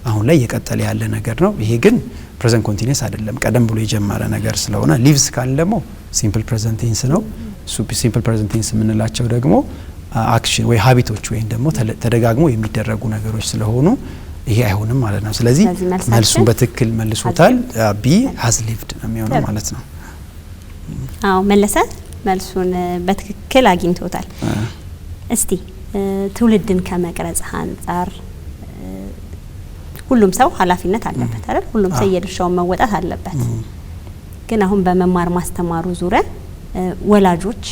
[SPEAKER 2] አሁን ላይ የቀጠለ ያለ ነገር ነው። ይሄ ግን ፕሬዘንት ኮንቲኒየስ አይደለም፣ ቀደም ብሎ የጀመረ ነገር ስለሆነ። ሊቭስ ካል ደግሞ ሲምፕል ፕሬዘንት ቴንስ ነው። ሲምፕል ፕሬዘንት ቴንስ የምንላቸው ደግሞ አክሽን ወይ ሀቢቶች ወይም ደግሞ ተደጋግሞ የሚደረጉ ነገሮች ስለሆኑ ይሄ አይሆንም ማለት ነው። ስለዚህ መልሱን በትክክል መልሶታል። ቢ ሃዝ ሊቭድ ነው የሚሆነው ማለት ነው።
[SPEAKER 1] አዎ መለሰ መልሱን በትክክል አግኝቶታል። እስቲ ትውልድን ከመቅረጽ አንጻር ሁሉም ሰው ኃላፊነት አለበት አይደል? ሁሉም ሰው የድርሻውን መወጣት አለበት። ግን አሁን በመማር ማስተማሩ ዙሪያ ወላጆች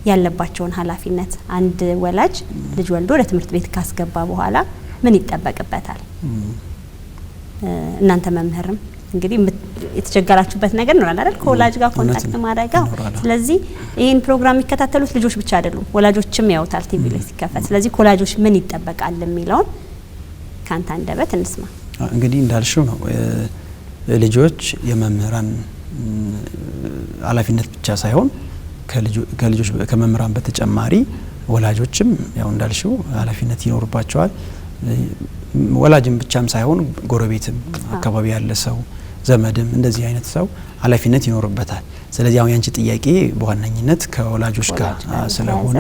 [SPEAKER 1] ያለባቸውን ኃላፊነት አንድ ወላጅ ልጅ ወልዶ ወደ ትምህርት ቤት ካስገባ በኋላ ምን ይጠበቅበታል? እናንተ መምህርም እንግዲህ የተቸገራችሁበት ነገር ነው አይደል? ከወላጅ ጋር ኮንታክት ማድረግ። ስለዚህ ይህን ፕሮግራም የሚከታተሉት ልጆች ብቻ አይደሉም፣ ወላጆችም ያዩታል ቲቪ ላይ ሲከፈት። ስለዚህ ከወላጆች ምን ይጠበቃል የሚለውን ካንተ አንደበት እንስማ።
[SPEAKER 2] እንግዲህ እንዳልሽው ነው ልጆች የመምህራን ኃላፊነት ብቻ ሳይሆን ከልጆች ከመምህራን በተጨማሪ ወላጆችም ያው እንዳልሽው ኃላፊነት ይኖርባቸዋል። ወላጅም ብቻም ሳይሆን ጎረቤትም አካባቢ ያለ ሰው ዘመድም እንደዚህ አይነት ሰው ኃላፊነት ይኖርበታል። ስለዚህ አሁን ያንቺ ጥያቄ በዋነኝነት ከወላጆች ጋር ስለሆነ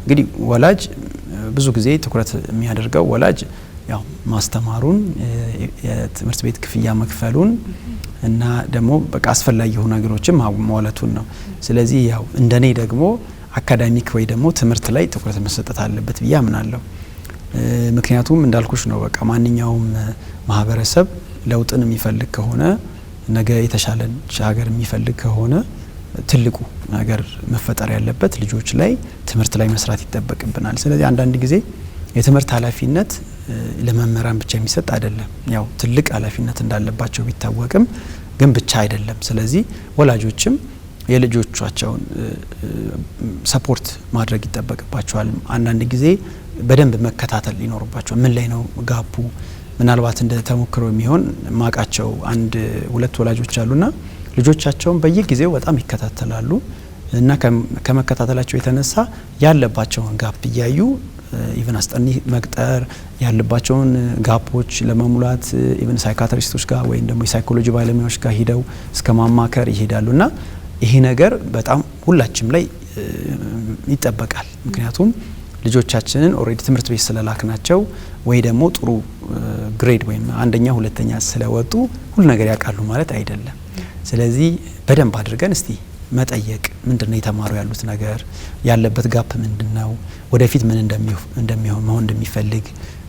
[SPEAKER 2] እንግዲህ ወላጅ ብዙ ጊዜ ትኩረት የሚያደርገው ወላጅ ያው ማስተማሩን የትምህርት ቤት ክፍያ መክፈሉን እና ደግሞ በቃ አስፈላጊ የሆኑ ነገሮችን ማሟላቱን ነው። ስለዚህ ያው እንደኔ ደግሞ አካዳሚክ ወይ ደግሞ ትምህርት ላይ ትኩረት መሰጠት አለበት ብዬ አምናለሁ። ምክንያቱም እንዳልኩሽ ነው በቃ ማንኛውም ማህበረሰብ ለውጥን የሚፈልግ ከሆነ ነገ የተሻለ ሀገር የሚፈልግ ከሆነ ትልቁ ነገር መፈጠር ያለበት ልጆች ላይ ትምህርት ላይ መስራት ይጠበቅብናል። ስለዚህ አንዳንድ ጊዜ የትምህርት ኃላፊነት ለመምህራን ብቻ የሚሰጥ አይደለም። ያው ትልቅ ኃላፊነት እንዳለባቸው ቢታወቅም ግን ብቻ አይደለም። ስለዚህ ወላጆችም የልጆቻቸውን ሰፖርት ማድረግ ይጠበቅባቸዋል። አንዳንድ ጊዜ በደንብ መከታተል ይኖርባቸዋል። ምን ላይ ነው ጋፑ? ምናልባት እንደ ተሞክሮ የሚሆን ማቃቸው አንድ ሁለት ወላጆች አሉና ልጆቻቸውን በየጊዜው በጣም ይከታተላሉ እና ከመከታተላቸው የተነሳ ያለባቸውን ጋፕ እያዩ ኢቨን አስጠኒ መቅጠር ያለባቸውን ጋፖች ለመሙላት ኢቨን ሳይካትሪስቶች ጋር ወይም ደግሞ የሳይኮሎጂ ባለሙያዎች ጋር ሂደው እስከ ማማከር ይሄዳሉና ይሄ ነገር በጣም ሁላችንም ላይ ይጠበቃል። ምክንያቱም ልጆቻችንን ኦሬዲ ትምህርት ቤት ስለላክናቸው ወይ ደግሞ ጥሩ ግሬድ ወይም አንደኛ ሁለተኛ ስለወጡ ሁሉ ነገር ያውቃሉ ማለት አይደለም። ስለዚህ በደንብ አድርገን እስቲ መጠየቅ ምንድነው የተማሩ ያሉት ነገር ያለበት ጋፕ ምንድነው ወደፊት ምን እንደሚሆን መሆን እንደሚፈልግ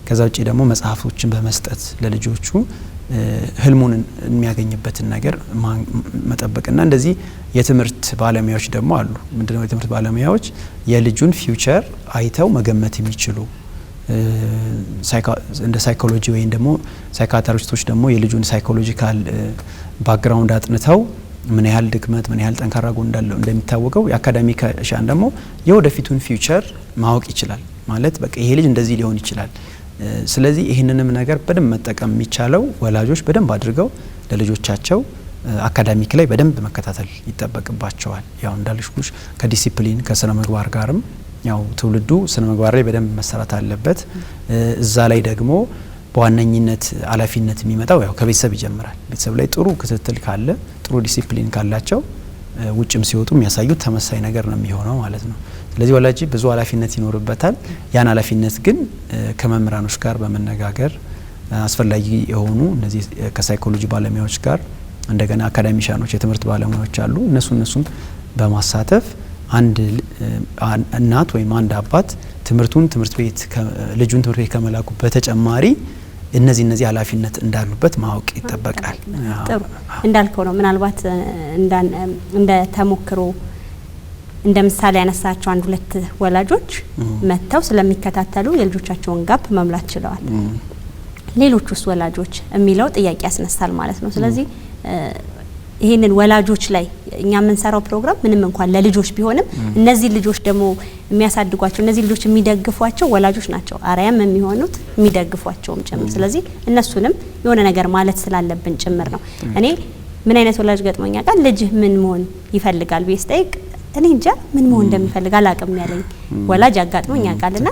[SPEAKER 2] ከዛ ውጪ ደግሞ መጽሐፎችን በመስጠት ለልጆቹ ህልሙን የሚያገኝበትን ነገር መጠበቅና እንደዚህ የትምህርት ባለሙያዎች ደግሞ አሉ። ምንድነው የትምህርት ባለሙያዎች የልጁን ፊውቸር አይተው መገመት የሚችሉ እንደ ሳይኮሎጂ ወይም ደግሞ ሳይካትሪስቶች ደግሞ የልጁን ሳይኮሎጂካል ባክግራውንድ አጥንተው ምን ያህል ድክመት ምን ያህል ጠንካራ ጎን እንዳለው እንደሚታወቀው የአካዳሚክ ሻን ደግሞ የወደፊቱን ፊውቸር ማወቅ ይችላል ማለት በቃ ይሄ ልጅ እንደዚህ ሊሆን ይችላል። ስለዚህ ይህንንም ነገር በደንብ መጠቀም የሚቻለው ወላጆች በደንብ አድርገው ለልጆቻቸው አካዳሚክ ላይ በደንብ መከታተል ይጠበቅባቸዋል። ያው እንዳልኩሽ ከዲሲፕሊን ከስነ ምግባር ጋርም ያው ትውልዱ ስነ ምግባር ላይ በደንብ መሰራት አለበት። እዛ ላይ ደግሞ በዋነኝነት ኃላፊነት የሚመጣው ያው ከቤተሰብ ይጀምራል። ቤተሰብ ላይ ጥሩ ክትትል ካለ ጥሩ ዲሲፕሊን ካላቸው ውጭም ሲወጡ የሚያሳዩት ተመሳሳይ ነገር ነው የሚሆነው ማለት ነው። ስለዚህ ወላጅ ብዙ ኃላፊነት ይኖርበታል። ያን ኃላፊነት ግን ከመምህራኖች ጋር በመነጋገር አስፈላጊ የሆኑ እነዚህ ከሳይኮሎጂ ባለሙያዎች ጋር እንደገና አካዳሚሻኖች የትምህርት ባለሙያዎች አሉ እነሱን በማሳተፍ አንድ እናት ወይም አንድ አባት ትምህርት ቤት ልጁን ትምህርት ቤት ከመላኩ በተጨማሪ እነዚህ ኃላፊነት እንዳሉበት ማወቅ ይጠበቃል።
[SPEAKER 1] ጥሩ እንዳልከው ነው። ምናልባት እንደ ተሞክሮ እንደ ምሳሌ ያነሳቸው አንድ ሁለት ወላጆች መተው ስለሚከታተሉ የልጆቻቸውን ጋፕ መምላት ችለዋል። ሌሎቹስ ወላጆች የሚለው ጥያቄ ያስነሳል ማለት ነው። ስለዚህ ይሄንን ወላጆች ላይ እኛ የምንሰራው ፕሮግራም ምንም እንኳን ለልጆች ቢሆንም እነዚህ ልጆች ደግሞ የሚያሳድጓቸው እነዚህ ልጆች የሚደግፏቸው ወላጆች ናቸው። አርአያም የሚሆኑት የሚደግፏቸውም ጭምር። ስለዚህ እነሱንም የሆነ ነገር ማለት ስላለብን ጭምር ነው። እኔ ምን አይነት ወላጅ ገጥሞኛ ቃል ልጅ ምን መሆን ይፈልጋል ብዬ ስጠይቅ እኔ እንጃ ምን መሆን እንደሚፈልግ አላቅም ያለኝ ወላጅ አጋጥሞኛ ቃልና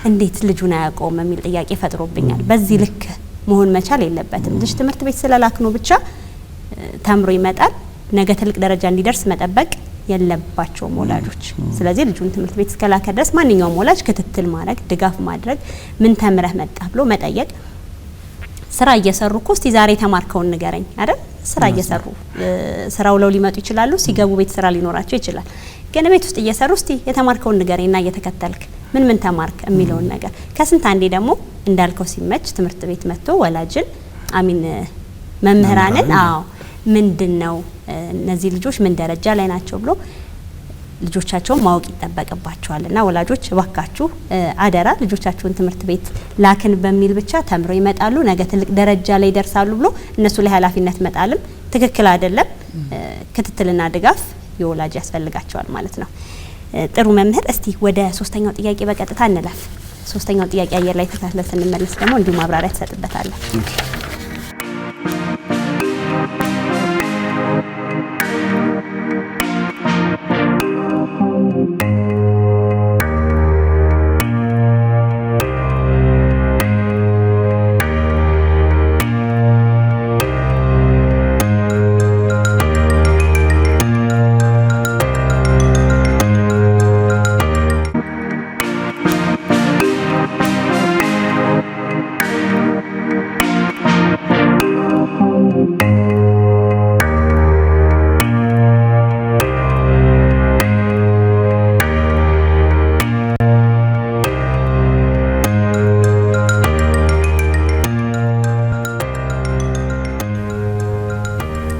[SPEAKER 1] እንዴት ልጁን አያውቀውም የሚል ጥያቄ ፈጥሮብኛል። በዚህ ልክ መሆን መቻል የለበትም። ልጅ ትምህርት ቤት ስለላክነው ብቻ ተምሮ ይመጣል ነገ ትልቅ ደረጃ እንዲደርስ መጠበቅ የለባቸውም ወላጆች። ስለዚህ ልጁን ትምህርት ቤት እስከላከ ድረስ ማንኛውም ወላጅ ክትትል ማድረግ ድጋፍ ማድረግ ምን ተምረህ መጣ ብሎ መጠየቅ። ስራ እየሰሩ እኮ እስቲ ዛሬ ተማርከውን ንገረኝ አይደል? ስራ እየሰሩ ስራው ለው ሊመጡ ይችላሉ። ሲገቡ ቤት ስራ ሊኖራቸው ይችላል። ግን ቤት ውስጥ እየሰሩ እስቲ የተማርከውን ንገረኝና እየተከተልክ ምን ተማርክ የሚለውን ነገር ከስንት አንዴ ደግሞ እንዳልከው ሲመች ትምህርት ቤት መጥቶ ወላጅን መምህራንን ምንድነው እነዚህ ልጆች ምን ደረጃ ላይ ናቸው ብሎ ልጆቻቸውን ማወቅ ይጠበቅባቸዋልና ወላጆች እባካችሁ አደራ ልጆቻችሁን ትምህርት ቤት ላክን በሚል ብቻ ተምረው ይመጣሉ ነገ ትልቅ ደረጃ ላይ ይደርሳሉ ብሎ እነሱ ላይ ኃላፊነት መጣልም ትክክል አይደለም። ክትትልና ድጋፍ የወላጅ ያስፈልጋቸዋል ማለት ነው። ጥሩ መምህር፣ እስቲ ወደ ሶስተኛው ጥያቄ በቀጥታ እንለፍ። ሶስተኛው ጥያቄ አየር ላይ ተከታትለን ስንመለስ ደግሞ እንዲሁ ማብራሪያ ተሰጥበታል።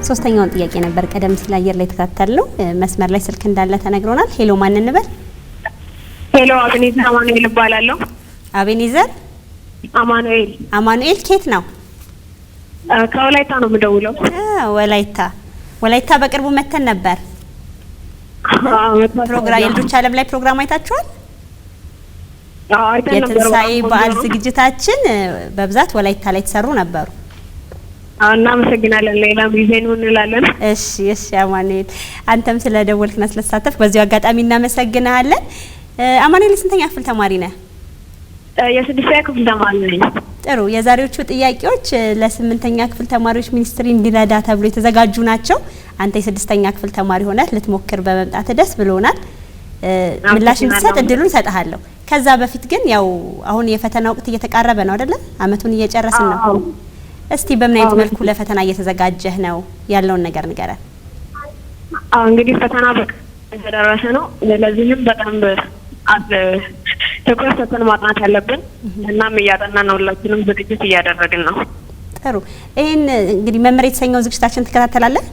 [SPEAKER 1] ሶስተኛውን ጥያቄ ነበር ቀደም ሲል አየር ላይ ተከታተልነው። መስመር ላይ ስልክ እንዳለ ተነግሮናል። ሄሎ ማን እንበል?
[SPEAKER 5] ሄሎ አቤኔዘር አማኑኤል እባላለሁ።
[SPEAKER 1] አቤኔዘር
[SPEAKER 5] አማኑኤል።
[SPEAKER 1] አማኑኤል ኬት ነው?
[SPEAKER 5] ከወላይታ ነው የምደውለው።
[SPEAKER 1] ወላይታ በቅርቡ መተን ነበር። ፕሮግራም የልጆች ዓለም ላይ ፕሮግራም አይታችኋል? የትንሳኤ በዓል ዝግጅታችን በብዛት ወላይታ ላይ ተሰሩ ነበሩ።
[SPEAKER 5] እናመሰግናለን። ሌላም ጊዜ ነው እንላለን።
[SPEAKER 1] እሺ አማኑኤል አንተም ስለደወልክና ስለተሳተፍክ በዚሁ አጋጣሚ እናመሰግናለን። አማኑኤል ስንተኛ ክፍል ተማሪ ነህ?
[SPEAKER 5] የስድስተኛ ክፍል ተማሪ ነኝ።
[SPEAKER 1] ጥሩ። የዛሬዎቹ ጥያቄዎች ለስምንተኛ ክፍል ተማሪዎች ሚኒስትሪ እንዲረዳ ተብሎ የተዘጋጁ ናቸው። አንተ የስድስተኛ ክፍል ተማሪ ሆነህ ልትሞክር በመምጣት ደስ ብሎናል። ምላሽ እንድትሰጥ እድሉን እሰጥሃለሁ። ከዛ በፊት ግን ያው አሁን የፈተና ወቅት እየተቃረበ ነው አይደለ? አመቱን እየጨረስን ነው። እስቲ በምን አይነት መልኩ ለፈተና እየተዘጋጀህ ነው ያለውን ነገር ንገረን።
[SPEAKER 5] እንግዲህ ፈተና እየደረሰ ነው። ለዚህም በጣም ትኩረት ሰጥተን ማጥናት ያለብን እናም እያጠናን ነው። ሁላችንም ዝግጅት እያደረግን ነው።
[SPEAKER 1] ጥሩ። ይሄን እንግዲህ መምህር የተሰኘው ዝግጅታችን ትከታተላለህ?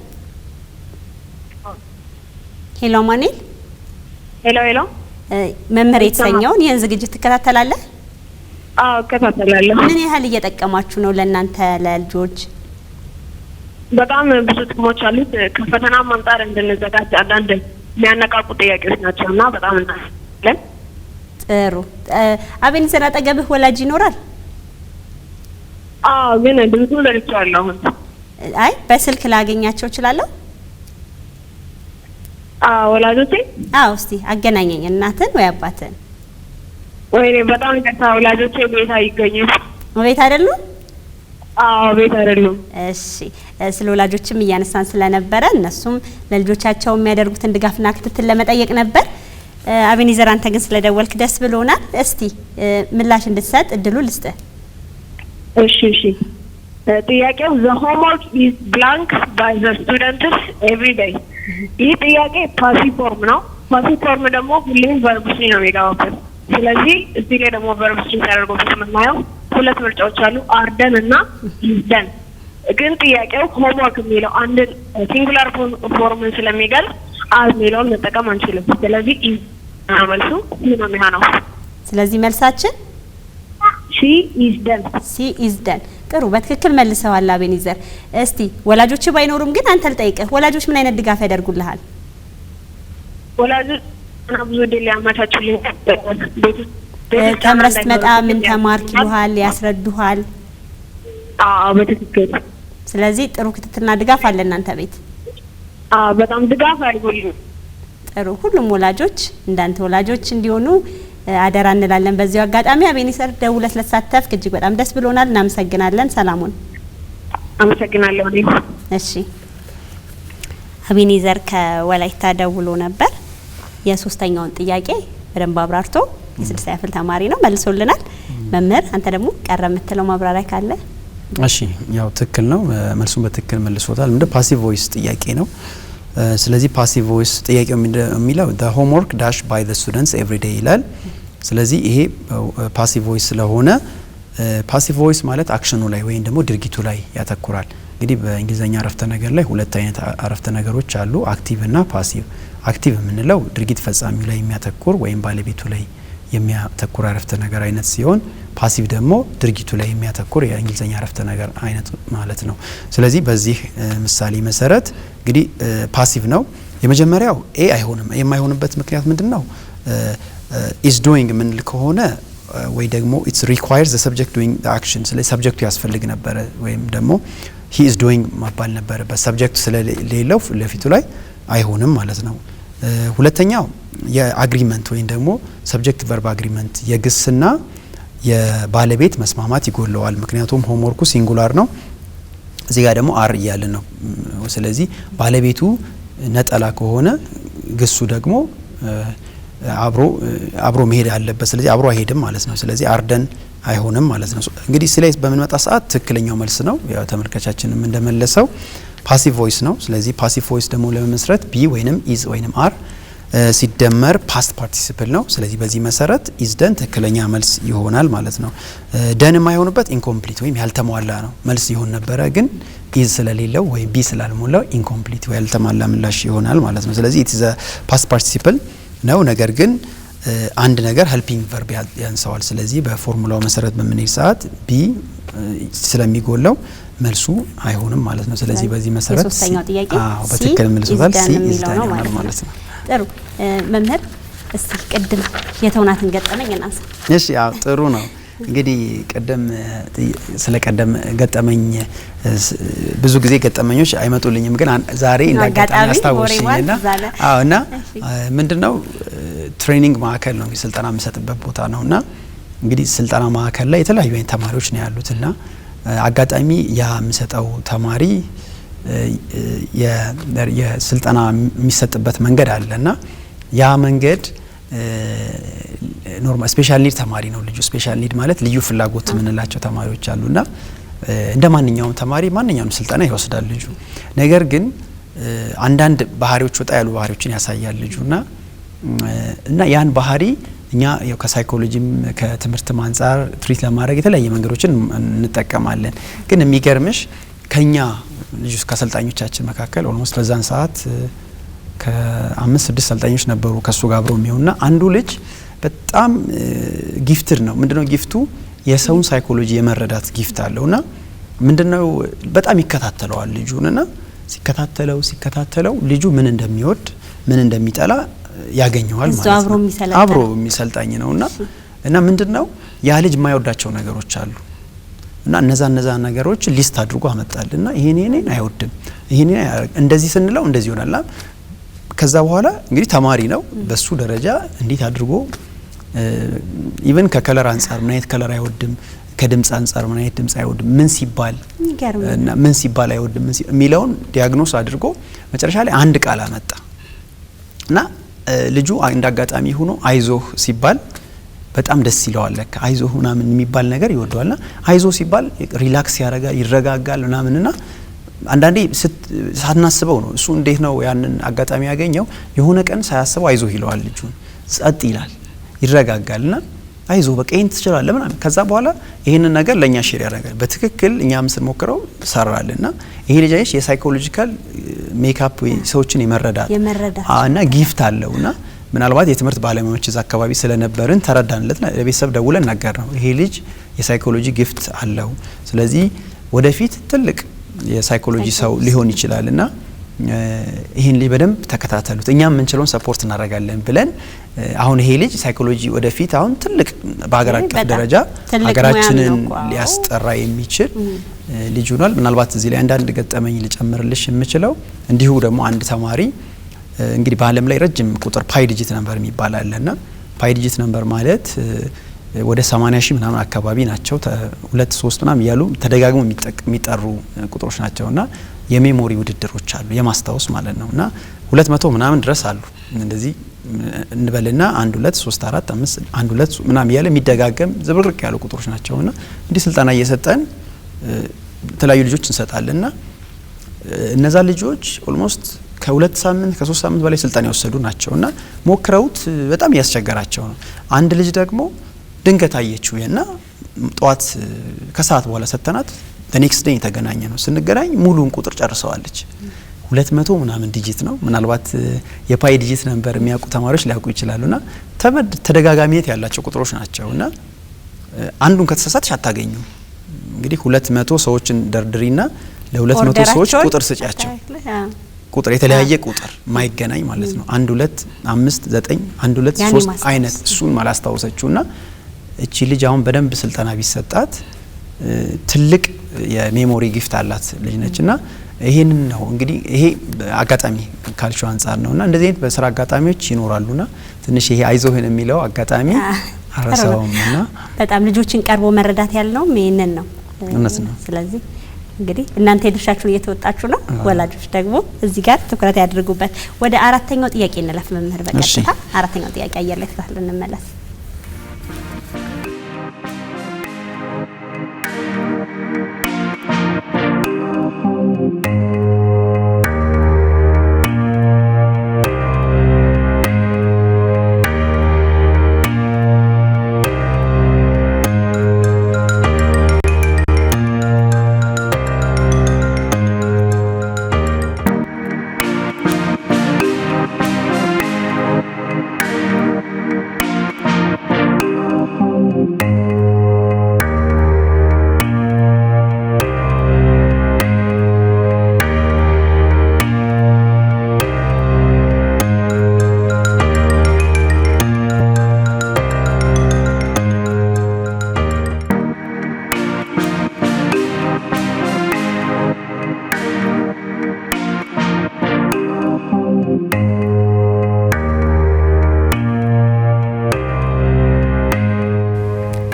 [SPEAKER 1] ሄሎ ማኑኤል።
[SPEAKER 5] ሄሎ
[SPEAKER 1] መምህር የተሰኘውን ይህን ዝግጅት ትከታተላለህ?
[SPEAKER 5] እከታተላለሁ።
[SPEAKER 1] ምን ያህል እየጠቀማችሁ ነው ለእናንተ ለልጆች?
[SPEAKER 5] በጣም ብዙ ጥቅሞች አሉት። ከፈተናም አንጻር እንድንዘጋጅ አንዳንድ የሚያነቃቁ ጥያቄዎች ናቸውና በጣም እናለን።
[SPEAKER 1] ጥሩ። አቤኔዘር አጠገብህ ወላጅ ይኖራል?
[SPEAKER 5] ግን ድምፁን ዘግቼዋለሁ አሁን።
[SPEAKER 1] አይ በስልክ ላገኛቸው እችላለሁ?
[SPEAKER 5] ወላጆቼ?
[SPEAKER 1] እስቲ አገናኘኝ፣ እናትን ወይ አባትን።
[SPEAKER 5] ወይኔ በጣም ይቅርታ፣ ወላጆቼ ቤት አይገኙም።
[SPEAKER 1] ቤት አይደሉም?
[SPEAKER 5] ቤት አይደሉም።
[SPEAKER 1] እሺ፣ ስለ ወላጆችም እያነሳን ስለነበረ እነሱም ለልጆቻቸው የሚያደርጉትን ድጋፍና ክትትል ለመጠየቅ ነበር። አቤኔዘር አንተ ግን ስለደወልክ ደስ ብሎናል። እስቲ ምላሽ እንድትሰጥ እድሉ ልስጥህ።
[SPEAKER 5] እሺ። ጥያቄው the homework is blank by the students every day። ይህ ጥያቄ ፓሲቭ ፎርም ነው። ፓሲቭ ፎርም ደግሞ ሁሌም ቨርብ ስሪ ነው የሚገባበት። ስለዚህ እዚህ ላይ ደግሞ ቨርብ ስሪ ተደርጎበት የምናየው ሁለት ምርጫዎች አሉ፣ አርደን እና ኢዝደን። ግን ጥያቄው ሆምወርክ የሚለው አንድ ሲንጉላር ፎርምን ስለሚገልጽ አዝ የሚለውን መጠቀም አንችልም። ስለዚህ መልሱ ምን ነው የሚሆነው?
[SPEAKER 1] ስለዚህ መልሳችን
[SPEAKER 5] ሲ ኢዝ ደን።
[SPEAKER 1] ጥሩ፣ በትክክል መልሰዋል አቤኔዘር። እስቲ ወላጆች ባይኖሩም ግን አንተ ልጠይቅህ፣ ወላጆች ምን አይነት ድጋፍ ያደርጉልሃል?
[SPEAKER 5] ወላጆች ብዙ ድል ያመቻቹልኝ።
[SPEAKER 1] ተምረህ ስትመጣ ምን ተማርክ ይሉሃል፣ ያስረዱሃል?
[SPEAKER 5] በትክክል።
[SPEAKER 1] ስለዚህ ጥሩ ክትትልና ድጋፍ አለ እናንተ ቤት?
[SPEAKER 5] በጣም ድጋፍ አድርጎልኝ።
[SPEAKER 1] ጥሩ። ሁሉም ወላጆች እንዳንተ ወላጆች እንዲሆኑ አደራ እንላለን። በዚሁ አጋጣሚ አቤኔዘር ደውለህ ስለተሳተፍክ እጅግ በጣም ደስ ብሎናል። እናመሰግናለን። ሰላሙን።
[SPEAKER 5] አመሰግናለሁ።
[SPEAKER 1] እሺ፣ አቤኔዘር ከወላይታ ደውሎ ነበር። የሶስተኛውን ጥያቄ በደንብ አብራርቶ የስድስተኛ ክፍል ተማሪ ነው መልሶልናል። መምህር አንተ ደግሞ ቀረ የምትለው ማብራሪያ ካለ?
[SPEAKER 2] እሺ፣ ያው ትክክል ነው። መልሱን በትክክል መልሶታል። እንደ ፓሲቭ ቮይስ ጥያቄ ነው። ስለዚህ ፓሲቭ ቮይስ ጥያቄው የሚለው the homework dash by the students every day ይላል። ስለዚህ ይሄ ፓሲቭ ቮይስ ስለሆነ ፓሲቭ ቮይስ ማለት አክሽኑ ላይ ወይም ደግሞ ድርጊቱ ላይ ያተኩራል። እንግዲህ በእንግሊዘኛ አረፍተ ነገር ላይ ሁለት አይነት አረፍተ ነገሮች አሉ፣ አክቲቭ እና ፓሲቭ። አክቲቭ የምንለው ድርጊት ፈጻሚው ላይ የሚያተኩር ወይም ባለቤቱ ላይ የሚያተኩር አረፍተ ነገር አይነት ሲሆን ፓሲቭ ደግሞ ድርጊቱ ላይ የሚያተኩር የእንግሊዘኛ አረፍተ ነገር አይነት ማለት ነው። ስለዚህ በዚህ ምሳሌ መሰረት እንግዲህ ፓሲቭ ነው። የመጀመሪያው ኤ አይሆንም። የማይሆንበት ምክንያት ምንድነው? ኢዝ ዶይንግ ምን ከሆነ ወይ ደግሞ ኢትስ ሪኳየርስ ዘ ሰብጀክት ዶይንግ ዘ አክሽን። ስለዚህ ሰብጀክቱ ያስፈልግ ነበረ ወይም ደግሞ ሂ ኢዝ ዶይንግ መባል ነበረበት። ሰብጀክቱ ስለሌለው ለፊቱ ላይ አይሆንም ማለት ነው። ሁለተኛው የአግሪመንት ወይም ደግሞ ሰብጀክት ቨርብ አግሪመንት የግስና የባለቤት መስማማት ይጎለዋል። ምክንያቱም ሆምወርኩ ሲንጉላር ነው፣ እዚህ ጋር ደግሞ አር እያለ ነው። ስለዚህ ባለቤቱ ነጠላ ከሆነ ግሱ ደግሞ አብሮ መሄድ አለበት። ስለዚህ አብሮ አይሄድም ማለት ነው። ስለዚህ አርደን አይሆንም ማለት ነው። እንግዲህ ስለዚህ በምንመጣ ሰዓት ትክክለኛው መልስ ነው ያው ተመልካቻችንም እንደመለሰው ፓሲቭ ቮይስ ነው። ስለዚህ ፓሲቭ ቮይስ ደግሞ ለመመስረት ቢ ወይንም ኢዝ ወይንም አር ሲደመር ፓስት ፓርቲሲፕል ነው። ስለዚህ በዚህ መሰረት ኢዝ ደን ትክክለኛ መልስ ይሆናል ማለት ነው። ደን የማይሆንበት ኢንኮምፕሊት ወይም ያልተሟላ ነው። መልስ ይሆን ነበረ ግን ኢዝ ስለሌለው ወይ ቢ ስላልሞላው ኢንኮምፕሊት ወይ ያልተሟላ ምላሽ ይሆናል ማለት ነው። ስለዚህ ኢት ኢዝ ፓስት ፓርቲሲፕል ነው። ነገር ግን አንድ ነገር ሄልፒንግ ቨርብ ያንሰዋል። ስለዚህ በፎርሙላው መሰረት በምንሄድ ሰዓት ቢ ስለሚጎለው መልሱ አይሆንም ማለት ነው። ስለዚህ በዚህ መሰረት
[SPEAKER 1] ሶስተኛው ጥያቄ
[SPEAKER 2] በትክክል መልሶታል። ሲ ኢዝ ደን ይሆናል ማለት ነው።
[SPEAKER 1] ጥሩ መምህር እስቲ ቅድም የተውናትን ገጠመኝ እናንሳ።
[SPEAKER 2] እሺ ያው ጥሩ ነው። እንግዲህ ቀደም ስለ ቀደም ገጠመኝ ብዙ ጊዜ ገጠመኞች አይመጡልኝም ግን ዛሬ እንዳጋጣሚ አስታወስኝና እና ምንድነው ትሬኒንግ ማዕከል ነው ስልጠና የምሰጥበት ቦታ ነውና እንግዲህ ስልጠና ማዕከል ላይ የተለያዩ አይነት ተማሪዎች ነው ያሉትና አጋጣሚ ያ የምሰጠው ተማሪ የስልጠና የሚሰጥበት መንገድ አለና ያ መንገድ ኖርማል ስፔሻል ኒድ ተማሪ ነው ልጁ። ስፔሻል ኒድ ማለት ልዩ ፍላጎት የምንላቸው ተማሪዎች አሉና እንደ ማንኛውም ተማሪ ማንኛውም ስልጠና ይወስዳል ልጁ። ነገር ግን አንዳንድ ባህሪዎች ወጣ ያሉ ባህሪዎችን ያሳያል ልጁና እና ያን ባህሪ እኛ ያው ከሳይኮሎጂም ከትምህርትም አንፃር ትሪት ለማድረግ የተለያየ መንገዶችን እንጠቀማለን። ግን የሚገርምሽ ከኛ ልጁ ከአሰልጣኞቻችን መካከል ኦልሞስት በዛን ሰዓት ከ5-6 አሰልጣኞች ነበሩ ከሱ ጋር አብረው የሚሆኑና አንዱ ልጅ በጣም ጊፍትድ ነው። ምንድነው ጊፍቱ? የሰውን ሳይኮሎጂ የመረዳት ጊፍት አለውና ምንድነው በጣም ይከታተለዋል ልጁንና ሲከታተለው ልጁ ምን እንደሚወድ ምን እንደሚጠላ ያገኘዋል ማለት ነው። አብሮ የሚሰልጣኝ ነውና እና ምንድነው ያ ልጅ የማይወዳቸው ነገሮች አሉ እና እነዛ ነገሮች ሊስት አድርጎ አመጣልና ይሄን አይወድም ይሄን እንደዚህ ስንለው እንደዚህ ይሆናልና ከዛ በኋላ እንግዲህ ተማሪ ነው በሱ ደረጃ እንዴት አድርጎ ኢቭን ከከለር አንፃር ምን አይነት ከለር አይወድም ከድምጽ አንፃር ምን አይነት ድምጽ አይወድም ምን ሲባል አይወድም የሚለውን ዲያግኖስ አድርጎ መጨረሻ ላይ አንድ ቃል አመጣ እና ልጁ እንዳጋጣሚ ሆኖ አይዞህ ሲባል በጣም ደስ ይለዋል። ለካ አይዞህ ምናምን የሚባል ነገር ይወደዋልና አይዞህ ሲባል ሪላክስ ያደርጋል ይረጋጋል ምናምንና አንዳንዴ ሳናስበው ነው እሱ እንዴት ነው ያንን አጋጣሚ ያገኘው የሆነ ቀን ሳያስበው አይዞህ ይለዋል ልጁን ጸጥ ይላል ይረጋጋልና አይዞህ በቃ ይሄን ትችላለህ ምናምን ከዛ በኋላ ይሄንን ነገር ለኛ ሼር ያደርጋል። በትክክል እኛም ስንሞክረው ሰራልና ይሄ ልጅ አይሽ የሳይኮሎጂካል ሜካፕ ወይ ሰዎችን የመረዳት እና ጊፍት አለውና ምናልባት የትምህርት ባለሙያዎች እዛ አካባቢ ስለነበርን ተረዳንለት ለቤተሰብ ደውለን ነገር ነው ይሄ ልጅ የሳይኮሎጂ ጊፍት አለው ስለዚህ ወደፊት ትልቅ የሳይኮሎጂ ሰው ሊሆን ይችላልና ይሄን ልጅ በደንብ ተከታተሉት እኛም ምንችለውን ሰፖርት እናደርጋለን ብለን አሁን ይሄ ልጅ ሳይኮሎጂ ወደፊት አሁን ትልቅ በአገር አቀፍ ደረጃ ሀገራችንን ሊያስጠራ የሚችል ልጅ ሆኗል። ምናልባት እዚህ ላይ አንዳንድ ገጠመኝ ልጨምርልሽ የምችለው እንዲሁ ደግሞ አንድ ተማሪ እንግዲህ በዓለም ላይ ረጅም ቁጥር ፓይ ዲጂት ነምበር የሚባል አለና ፓይ ዲጂት ነምበር ማለት ወደ 80,000 ምናምን አካባቢ ናቸው 2-3 ምናምን ያሉ ተደጋግሞ የሚጠሩ ቁጥሮች ናቸውና የሜሞሪ ውድድሮች አሉ የማስታወስ ማለት ነውና 200 ምናምን ድረስ አሉ እንደዚህ እንበልና 1 2 3 4 5 1 2 ምናምን ያለ የሚደጋገም ዝብርቅ ያሉ ቁጥሮች ናቸውና እንዲህ ስልጠና እየሰጠን ተለያዩ ልጆች እንሰጣለንና እነዛ ልጆች ኦልሞስት ከ2 ሳምንት ከ3 ሳምንት በላይ ስልጠና የወሰዱ ናቸውና ሞክረውት በጣም ያስቸገራቸው ነው። አንድ ልጅ ደግሞ ድንገት አየችውና ጧት ከሰዓት በኋላ ሰተናት ኔክስት ዴይ ተገናኘ ነው ስንገናኝ ሙሉን ቁጥር ጨርሰዋለች 200 ምናምን ዲጂት ነው ምናልባት የፓይ ዲጂት ነበር የሚያውቁ ተማሪዎች ሊያውቁ ይችላሉና ተደጋጋሚነት ያላቸው ቁጥሮች ናቸውና አንዱን ከተሳሳትሽ አታገኙ እንግዲህ 200 ሰዎችን ደርድሪና ለ200 ሰዎች ቁጥር ስጫቸው ቁጥር የተለያየ ቁጥር ማይገናኝ ማለት ነው 1 2 5 9 1 2 3 አይነት እሱን ማላስታውሰችውና እቺ ልጅ አሁን በደንብ ስልጠና ቢሰጣት ትልቅ የሜሞሪ ጊፍት አላት ልጅ ነችና ይሄን ነው እንግዲህ ይሄ አጋጣሚ ካልሽው አንፃር ነውና እንደዚህ አይነት በስራ አጋጣሚዎች ይኖራሉና ትንሽ ይሄ አይዞህን የሚለው አጋጣሚ አራሳውምና
[SPEAKER 1] በጣም ልጆችን ቀርቦ መረዳት ያለው ይሄንን ነው
[SPEAKER 2] እነሱ ነው።
[SPEAKER 1] ስለዚህ እንግዲህ እናንተ የድርሻችሁን እየተወጣችሁ ነው ወላጆች ደግሞ እዚህ ጋር ትኩረት ያድርጉበት። ወደ አራተኛው ጥያቄ እንለፍ መምህር በቀጥታ አራተኛው ጥያቄ አየር ላይ ተካተል እንመለስ።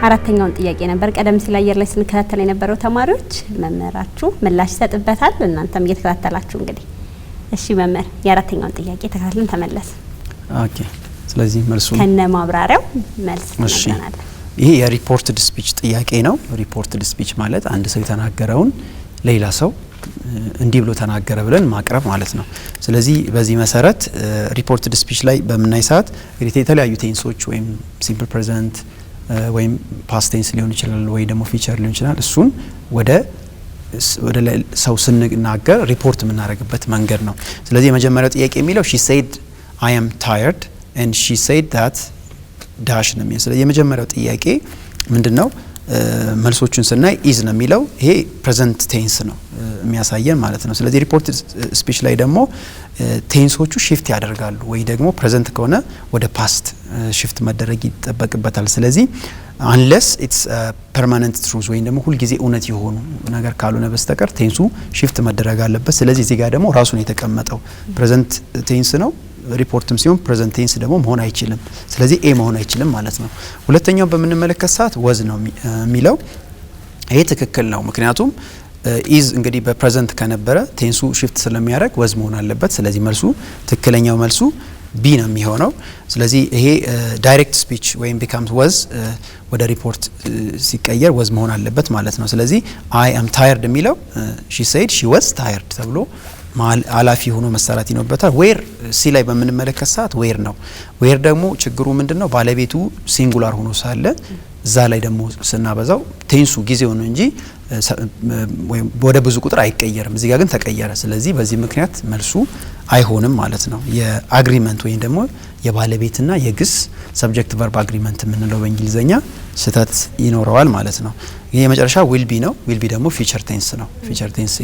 [SPEAKER 1] አራተኛውን ጥያቄ ነበር ቀደም ሲል አየር ላይ ስንከታተል የነበረው ተማሪዎች መምህራችሁ ምላሽ ይሰጥበታል እናንተም እየተከታተላችሁ እንግዲህ እሺ መምህር የአራተኛውን ጥያቄ ተከታትለን ተመለስ
[SPEAKER 2] ኦኬ ስለዚህ መልሱ
[SPEAKER 1] ከነ ማብራሪያው መልስ ተናገራለን
[SPEAKER 2] ይሄ የሪፖርትድ ስፒች ጥያቄ ነው ሪፖርትድ ስፒች ማለት አንድ ሰው የተናገረውን ሌላ ሰው እንዲህ ብሎ ተናገረ ብለን ማቅረብ ማለት ነው ስለዚህ በዚህ መሰረት ሪፖርትድ ስፒች ላይ በመናይ ሰዓት እንግዲህ የተለያዩ ቴንሶች ወይም ሲምፕል ፕሬዘንት ወይም ፓስት ቴንስ ሊሆን ይችላል ወይ ደግሞ ፊቸር ሊሆን ይችላል እሱን ወደ ሰው ስንናገር ሪፖርት የምናደርግበት መንገድ ነው ስለዚህ የመጀመሪያው ጥያቄ የሚለው she said I am tired and she said that dash ነው የሚለው ስለዚህ የመጀመሪያው ጥያቄ ምንድነው መልሶቹን ስናይ is ነው የሚለው ይሄ ፕሬዘንት ቴንስ ነው የሚያሳየን ማለት ነው ስለዚህ ሪፖርት ስፒች ላይ ደግሞ ቴንሶቹ shift ያደርጋሉ ወይ ደግሞ ፕሬዘንት ከሆነ ወደ ፓስት shift መደረግ ይጠበቅበታል ስለዚህ unless it's a permanent truth ወይ ደግሞ ሁሉ ጊዜ እውነት የሆኑ ነገር ካልሆነ በስተቀር ቴንሱ shift መደረግ አለበት ስለዚህ እዚህ ጋር ደግሞ ራሱን የተቀመጠው ፕሬዘንት ቴንስ ነው ሪፖርትም ሲሆን ፕሬዘንት ቴንስ ደግሞ መሆን አይችልም ስለዚህ ኤ መሆን አይችልም ማለት ነው ሁለተኛው በምንመለከት ሰዓት ወዝ ነው የሚለው ይሄ ትክክል ነው ምክንያቱም ኢዝ እንግዲህ በፕሬዘንት ከነበረ ቴንሱ shift ስለሚያደርግ ወዝ መሆን አለበት ስለዚህ መልሱ ትክክለኛው መልሱ ቢ ነው የሚሆነው ስለዚህ ይሄ ዳይሬክት ስፒች ወይም becomes was ወደ ሪፖርት ሲቀየር was መሆን አለበት ማለት ነው ስለዚህ I am tired የሚለው she said she was tired ተብሎ አላፊ ሆኖ መሰራት ይኖርበታል ዌር ሲ ላይ በምንመለከት ሰዓት ዌር ነው ዌር ደግሞ ችግሩ ምንድነው ባለቤቱ ሲንጉላር ሆኖ ሳለ እዛ ላይ ደግሞ ስናበዛው ቴንሱ ጊዜው ነው እንጂ ወይም ወደ ብዙ ቁጥር አይቀየርም እዚህ ጋር ግን ተቀየረ ስለዚህ በዚህ ምክንያት መልሱ አይሆንም ማለት ነው የአግሪመንት ወይም ደግሞ የባለቤትና የግስ ሰብጀክት ቨርብ አግሪመንት የምንለው በእንግሊዘኛ ስህተት ይኖረዋል ማለት ነው ይሄ የመጨረሻ ዊል ቢ ነው ዊል ቢ ደግሞ ፊቸር ቴንስ ነው ፊቸር ቴንስ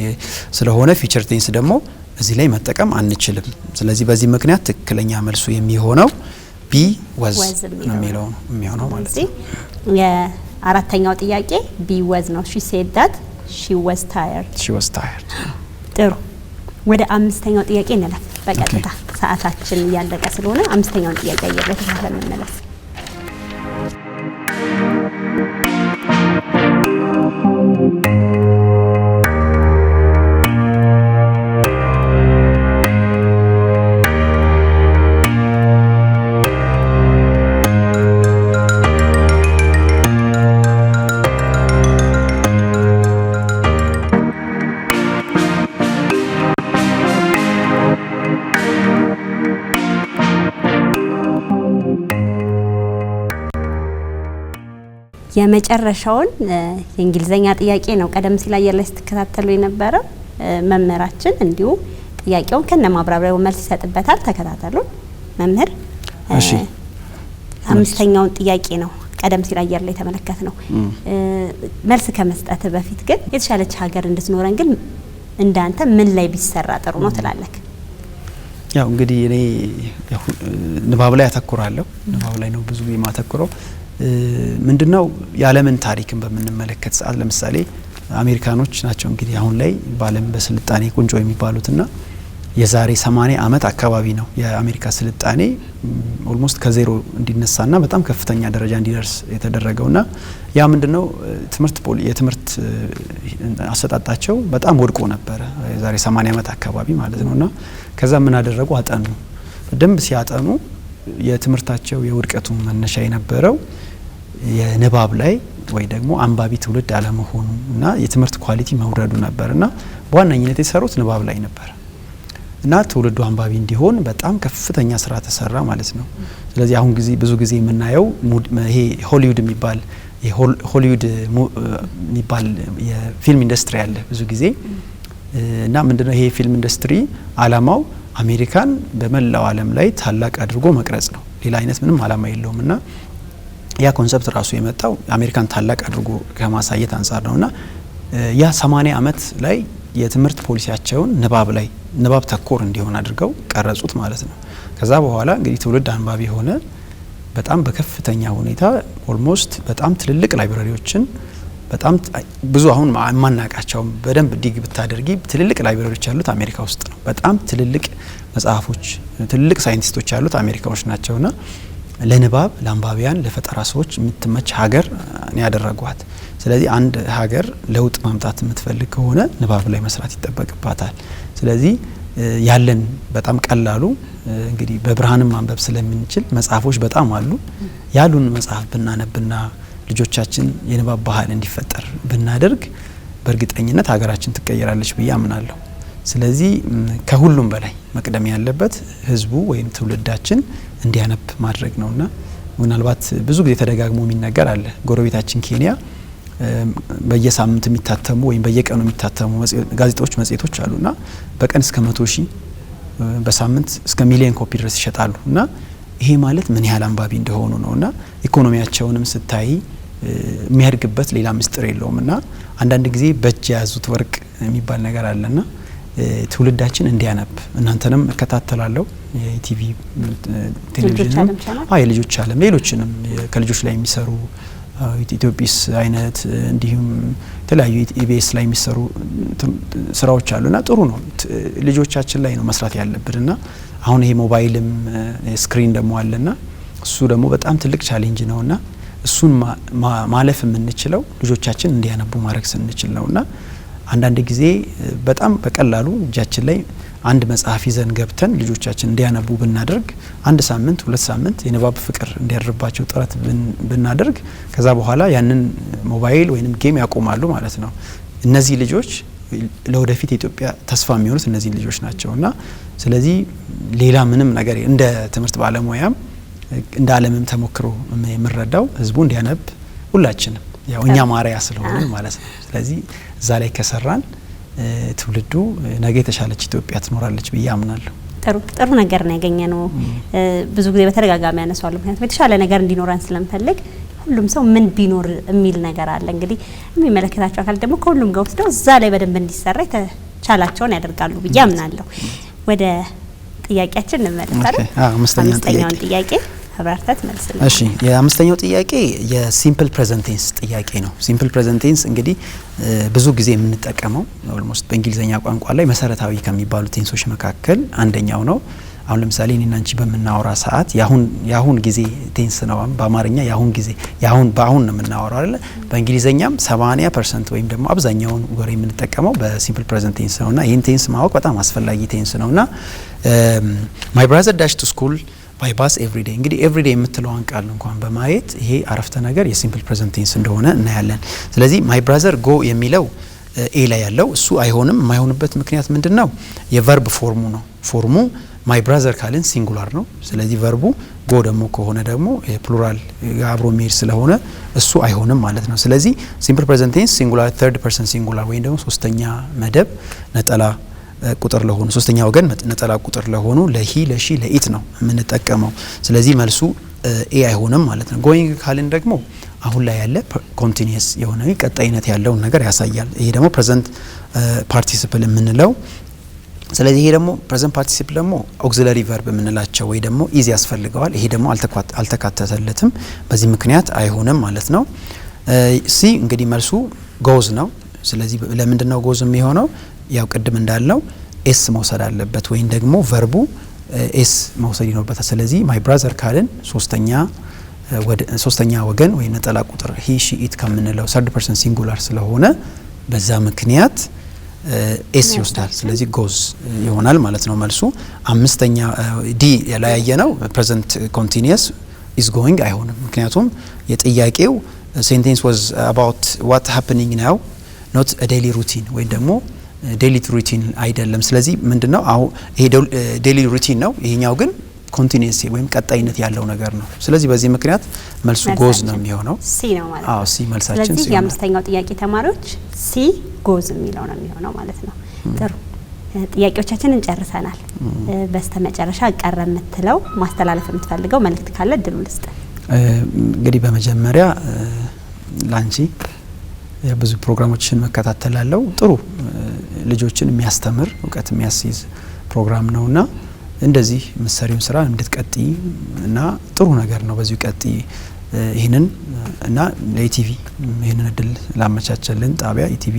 [SPEAKER 2] ስለሆነ ፊቸር ቴንስ ደግሞ እዚህ ላይ መጠቀም አንችልም ስለዚህ በዚህ ምክንያት ትክክለኛ መልሱ የሚሆነው ቢ was ነው የሚሆነው ማለት ነው
[SPEAKER 1] የአራተኛው ጥያቄ ቢ was ነው she said that she was tired ጥሩ ወደ አምስተኛው ጥያቄ እንለፍ በቀጥታ ሰዓታችን እያለቀ ስለሆነ አምስተኛውን ጥያቄ እየተከታተልን እንለፍ የመጨረሻውን የእንግሊዘኛ ጥያቄ ነው ቀደም ሲል አየር ላይ ስትከታተሉ የነበረ መምህራችን እንዲሁ ጥያቄውን ከነ ማብራሪያው መልስ ይሰጥበታል ተከታተሉ መምህር
[SPEAKER 2] እሺ
[SPEAKER 1] አምስተኛውን ጥያቄ ነው ቀደም ሲል አየር ላይ ተመለከት ነው መልስ ከመስጠት በፊት ግን የተሻለች ሀገር እንድትኖረን ግን እንዳንተ ምን ላይ ቢሰራ ጥሩ ነው ትላለክ
[SPEAKER 2] ያው እንግዲህ እኔ ንባብ ላይ አተኩራለሁ ንባብ ላይ ነው ብዙ የማተኩረው ምንድነው የዓለምን ታሪክን በምንመለከት ሰዓት ለምሳሌ አሜሪካኖች ናቸው እንግዲህ አሁን ላይ በዓለም በስልጣኔ ቁንጮ የሚባሉትና የዛሬ 80 አመት አካባቢ ነው የአሜሪካ ስልጣኔ ኦልሞስት ከዜሮ እንዲነሳና በጣም ከፍተኛ ደረጃ እንዲደርስ የተደረገውና ያ ምንድነው የትምህርት አሰጣጣቸው በጣም ወድቆ ነበር የዛሬ 80 አመት አካባቢ ማለት ነውና ከዛ ምን አደረጉ አጠኑ በደንብ ሲያጠኑ የትምህርታቸው የውድቀቱ መነሻ የነበረው የንባብ ላይ ወይ ደግሞ አንባቢ ትውልድ አለመሆኑ እና የትምህርት ኳሊቲ መውረዱ ነበርና በዋነኝነት የሰሩት ንባብ ላይ ነበር እና ትውልዱ አንባቢ እንዲሆን በጣም ከፍተኛ ስራ ተሰራ ማለት ነው ስለዚህ አሁን ብዙ ጊዜ የምናየው ይሄ ሆሊውድ የሚባል የፊልም ኢንዱስትሪ አለ ብዙ ጊዜ እና ምንድነው ይሄ ፊልም ኢንዱስትሪ አላማው አሜሪካን በመላው ዓለም ላይ ታላቅ አድርጎ መቅረጽ ነው ሌላ አይነት ምንም አላማ የለውምና ያ ኮንሰፕት ራሱ የመጣው አሜሪካን ታላቅ አድርጎ ከማሳየት አንፃር ነውና ያ 80 አመት ላይ የትምህርት ፖሊሲያቸውን ንባብ ተኮር እንዲሆን አድርገው ቀረጹት ማለት ነው ከዛ በኋላ እንግዲህ ትውልድ አንባቢ ሆነ በጣም በከፍተኛ ሁኔታ ኦልሞስት በጣም ትልልቅ ላይብራሪዎችን በጣም ብዙ አሁን ማናቃቸው በደንብ ዲግ ብታደርጊ ትልልቅ ላይብራሪዎች ያሉት አሜሪካ ውስጥ ነው በጣም ትልልቅ መጽሐፎች ትልልቅ ሳይንቲስቶች ያሉት አሜሪካዎች ናቸውና ለንባብ ለአንባቢያን ለፈጠራ ሰዎች የምትመች ሀገር ያደረጓት። ስለዚህ አንድ ሀገር ለውጥ ማምጣት የምትፈልግ ከሆነ ንባብ ላይ መስራት ይጠበቅባታል። ስለዚህ ያለን በጣም ቀላሉ እንግዲህ በብርሃንም ማንበብ ስለምንችል መጽሐፎች በጣም አሉ። ያሉን መጽሐፍ ብናነብና ልጆቻችን የንባብ ባህል እንዲፈጠር ብናደርግ በእርግጠኝነት ሀገራችን ትቀየራለች ብዬ አምናለሁ። ስለዚህ ከሁሉም በላይ መቅደም ያለበት ህዝቡ ወይም ትውልዳችን እንዲያነብ ማድረግ ነውና ምናልባት ብዙ ጊዜ ተደጋግሞ የሚነገር አለ። ጎረቤታችን ኬንያ በየሳምንቱ የሚታተሙ ወይም በየቀኑ የሚታተሙ ጋዜጦች መጽሔቶች አሉና በቀን እስከ 100,000 በሳምንት እስከ ሚሊዮን ኮፒ ድረስ ይሸጣሉ እና ይሄ ማለት ምን ያህል አንባቢ እንደሆኑ ነውና ኢኮኖሚያቸውንም ስታይ የሚያድግበት ሌላ ምስጥር የለውምና አንዳንድ ጊዜ በእጅ የያዙት ወርቅ የሚባል ነገር አለና ትውልዳችን እንዲያነብ እናንተንም እከታተላለሁ የቲቪ ቴሌቪዥን የልጆች ዓለም ሌሎችንም ከልጆች ላይ የሚሰሩ ኢትዮጲስ አይነት እንዲሁም የተለያዩ ኢቢኤስ ላይ የሚሰሩ ስራዎች አሉና ጥሩ ነው። ልጆቻችን ላይ ነው መስራት ያለብንና አሁን ይሄ ሞባይልም ስክሪን ደግሞ አለና እሱ ደግሞ በጣም ትልቅ ቻሌንጅ ነውና እሱን ማለፍ የምንችለው ልጆቻችን እንዲያነቡ ማድረግ ስንችል ነውና አንዳንድ ጊዜ በጣም በቀላሉ እጃችን ላይ አንድ መጽሐፍ ይዘን ገብተን ልጆቻችን እንዲያነቡ ብናደርግ አንድ ሳምንት 2 ሳምንት የንባብ ፍቅር እንዲያድርባቸው ጥረት ብናደርግ ከዛ በኋላ ያንን ሞባይል ወይንም ጌም ያቆማሉ ማለት ነው። እነዚህ ልጆች ለወደፊት የኢትዮጵያ ተስፋ የሚሆኑት እነዚህ ልጆች ናቸውና ስለዚህ ሌላ ምንም ነገር እንደ ትምህርት ባለሙያም እንደ ዓለምም ተሞክሮ የምንረዳው ህዝቡ እንዲያነብ ሁላችንም ያው እኛ ማሪያ ስለሆነ ማለት ነው። ስለዚህ እዛ ላይ ከሰራን ትውልዱ ነገ የተሻለች ኢትዮጵያ ትኖራለች ብዬ አምናለሁ።
[SPEAKER 1] ጥሩ ነገር ነው ያገኘነው። ብዙ ጊዜ በተደጋጋሚ ያነሳዋል። ምክንያቱም የተሻለ ነገር እንዲኖረን ስለምፈልግ ሁሉም ሰው ምን ቢኖር የሚል ነገር አለ። እንግዲህ የሚመለከታቸው አካል ደግሞ ከሁሉም ጋር ወስደው እዛ ላይ በደንብ እንዲሰራ የተቻላቸውን ያደርጋሉ ብዬ አምናለሁ። ወደ ጥያቄያችን እንመለሳለን። አምስተኛውን ጥያቄ አብራርታት መልስልኝ።
[SPEAKER 2] እሺ የአምስተኛው ጥያቄ የሲምፕል ፕሬዘንት ቴንስ ጥያቄ ነው። ሲምፕል ፕሬዘንት ቴንስ እንግዲህ ብዙ ጊዜ የምንጠቀመው ኦልሞስት በእንግሊዘኛ ቋንቋ ላይ መሰረታዊ ከሚባሉ ቴንሶች መካከል አንደኛው ነው። አሁን ለምሳሌ እኔና አንቺ በምናወራ ሰዓት ያሁን ጊዜ ቴንስ ነው። በአማርኛ ያሁን ጊዜ በአሁን ነው የምናወራው አይደል? በእንግሊዘኛም 80% ወይም ደግሞ አብዛኛውን ወሬ የምንጠቀመው በሲምፕል ፕሬዘንት ቴንስ ነውና ይህን ቴንስ ማወቅ በጣም አስፈላጊ ቴንስ ነውና ማይ ብራዘር ዳሽ ቱ ስኩል ባይ ባስ ኤቭሪ ዴይ እንግዲህ ኤቭሪ ዴይ የምትለዋን ቃል እንኳን በማየት ይሄ አረፍተ ነገር የሲምፕል ፕሬዘንት ቴንስ እንደሆነ እናያለን። ስለዚህ ማይ ብራዘር ጎ የሚለው ኤ ላይ ያለው እሱ አይሆንም። የማይሆንበት ምክንያት ምንድነው? የቨርብ ፎርሙ ነው። ፎርሙ ማይ ብራዘር ካልን ሲንጉላር ነው። ስለዚህ ቨርቡ ጎ ደግሞ ከሆነ ደግሞ የፕሉራል አብሮ የሚሄድ ስለሆነ እሱ አይሆንም ማለት ነው። ስለዚህ ሲምፕል ፕሬዘንት ቴንስ ሲንጉላር ተርድ ፐርሰን ሲንጉላር ወይም ደግሞ ሶስተኛ መደብ ነጠላ ቁጥር ለሆኑ ሶስተኛ ወገን ነጠላ ቁጥር ለሆኑ ለሂ ለሺ ለኢት ነው የምንጠቀመው። ስለዚህ መልሱ ኤ አይሆንም ማለት ነው። ጎይንግ ካልን ደግሞ አሁን ላይ ያለ ኮንቲኒየስ የሆነ ቀጣይነት ያለው ነገር ያሳያል። ይሄ ደግሞ ፕሬዘንት ፓርቲሲፕል የምንለው። ስለዚህ ይሄ ደግሞ ፕሬዘንት ፓርቲሲፕል ደግሞ ኦክሲለሪ ቨርብ የምንላቸው ወይ ደግሞ ኢዝ ያስፈልገዋል። ይሄ ደግሞ አልተካተተለትም። በዚህ ምክንያት አይሆንም ማለት ነው። ሲ እንግዲህ መልሱ ጎዝ ነው። ስለዚህ ለምንድን ነው ጎዝ የሚሆነው? ያው ቅድም እንዳልነው ኤስ መውሰድ አለበት ወይም ደግሞ ቨርቡ ኤስ መውሰድ ይኖርበታል። ስለዚህ ማይ ብራዘር ካልን ሶስተኛ ወገን ወይ ነጠላ ቁጥር ሂ ሺ ኢት ከምንለው ሰርድ ፐርሰን ሲንጉላር ስለሆነ በዛ ምክንያት ኤስ ይወስዳል። ስለዚህ ጎዝ ይሆናል ማለት ነው መልሱ። አምስተኛ ዲ ያላያየ ነው ፕሬዘንት ኮንቲኒየስ ኢዝ ጎይንግ አይሆንም። ምክንያቱም የጥያቄው ሴንቴንስ ዋዝ አባውት ዋት ሃፕኒንግ ናው ኖት አ ዴይሊ ሩቲን ወይ ደግሞ ዴይሊ ሩቲን አይደለም። ስለዚህ ምንድነው አሁን ይሄ ዴይሊ ሩቲን ነው፣ ይሄኛው ግን ኮንቲኒየስ ወይም ቀጣይነት ያለው ነገር ነው። ስለዚህ በዚህ ምክንያት መልሱ ጎዝ ነው የሚሆነው።
[SPEAKER 1] ሲ ነው ማለት ነው።
[SPEAKER 2] አዎ ሲ መልሳችን።
[SPEAKER 1] ስለዚህ የአምስተኛው ጥያቄ ተማሪዎች ሲ ጎዝ የሚለው ነው የሚሆነው ማለት ነው። ጥሩ ጥያቄዎቻችንን ጨርሰናል። በስተመጨረሻ ቀረ የምትለው ማስተላለፍ የምትፈልገው መልእክት ካለ እድሉ ልስጥ።
[SPEAKER 2] እንግዲህ በመጀመሪያ ላንቺ ብዙ ፕሮግራሞችን መከታተላለው ጥሩ ልጆችን የሚያስተምር እውቀት የሚያስይዝ ፕሮግራም ነውና እንደዚህ መሰሪውን ስራ እንድትቀጥይ እና ጥሩ ነገር ነው በዚሁ ቀጥይ። ይሄንን እና ለኢቲቪ ይሄንን እድል ላመቻቸልን ጣቢያ ኢቲቪ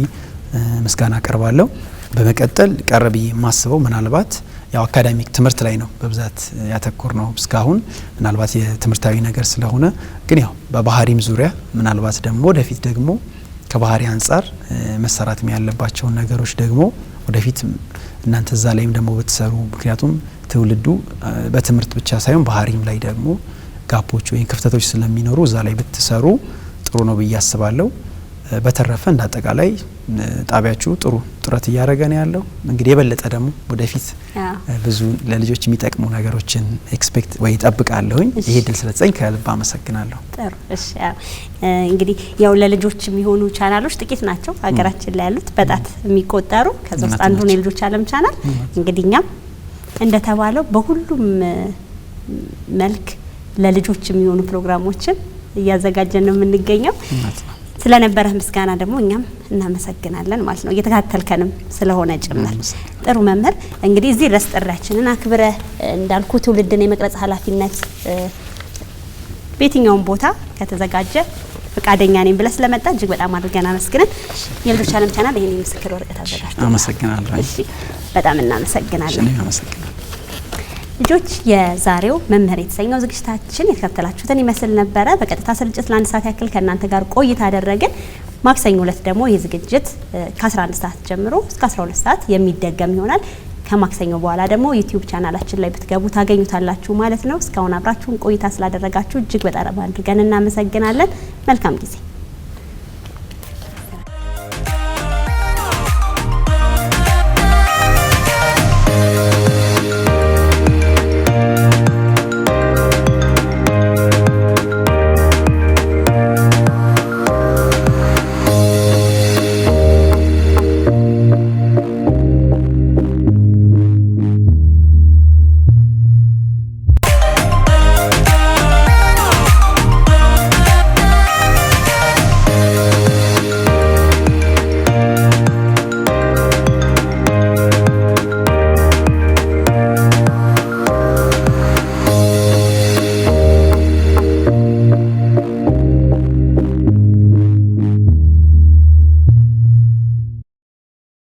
[SPEAKER 2] ምስጋና አቀርባለሁ። በመቀጠል ቀረብ የማስበው ምናልባት ያው አካዳሚክ ትምህርት ላይ ነው በብዛት ያተኮር ነው እስካሁን ምናልባት የትምህርታዊ ነገር ስለሆነ ግን ያው በባህሪም ዙሪያ ምናልባት ደግሞ ወደፊት ደግሞ ከባህሪ አንፃር መሰራት ያለባቸው ነገሮች ደግሞ ወደፊት እናንተ እዛ ላይም ደግሞ በተሰሩ ምክንያቱም ትውልዱ በትምህርት ብቻ ሳይሆን ባህሪም ላይ ደግሞ ጋፖች ወይ ክፍተቶች ስለሚኖሩ እዛ ላይ በተሰሩ ጥሩ ነው ብዬ አስባለሁ። በተረፈ እንዳጠቃላይ ጣቢያችሁ ጥሩ ጥረት እያደረገ ነው ያለው። እንግዲህ የበለጠ ደግሞ ወደፊት ብዙ ለልጆች የሚጠቅሙ ነገሮችን ኤክስፔክት ወይ ጠብቃለሁኝ። ይሄ ድል ስለተሰጠኝ ከልብ አመሰግናለሁ።
[SPEAKER 1] ጥሩ እሺ። እንግዲህ ያው ለልጆች የሚሆኑ ቻናሎች ጥቂት ናቸው ሀገራችን ላይ ያሉት በጣት የሚቆጠሩ ከዛ ውስጥ አንዱ ነው የልጆች ዓለም ቻናል። እንግዲህ እኛም እንደተባለው በሁሉም መልክ ለልጆች የሚሆኑ ፕሮግራሞችን እያዘጋጀን ነው የምንገኘው። ስለነበረ ምስጋና ደግሞ እኛም እናመሰግናለን ማለት ነው እየተከታተልከንም ስለሆነ ጭምር። ጥሩ መምህር እንግዲህ እዚህ ድረስ ጥሪያችንን አክብረ እንዳልኩ ትውልድን የመቅረጽ ኃላፊነት በየትኛውም ቦታ ከተዘጋጀ ፈቃደኛ ነኝ ብለህ ስለመጣ እጅግ በጣም አድርገን አመስግነን የልጆች ዓለም ቻናል ይሄን ምስክር ወረቀት አዘጋጅቷል።
[SPEAKER 2] አመሰግናለሁ።
[SPEAKER 1] እሺ በጣም እናመሰግናለን።
[SPEAKER 2] እኔ አመሰግናለሁ።
[SPEAKER 1] ልጆች የዛሬው መምህር የተሰኘው ዝግጅታችን የተከታተላችሁትን ይመስል ነበረ። በቀጥታ ስርጭት ለአንድ ሰዓት ያክል ከእናንተ ጋር ቆይታ አደረግን። ማክሰኞ ዕለት ደግሞ የዝግጅት ከ11 ሰዓት ጀምሮ እስከ 12 ሰዓት የሚደገም ይሆናል። ከማክሰኞ በኋላ ደግሞ ዩቲዩብ ቻናላችን ላይ ብትገቡ ታገኙታላችሁ ማለት ነው። እስካሁን አብራችሁን ቆይታ ስላደረጋችሁ እጅግ በጣም አድርገን እናመሰግናለን። መልካም ጊዜ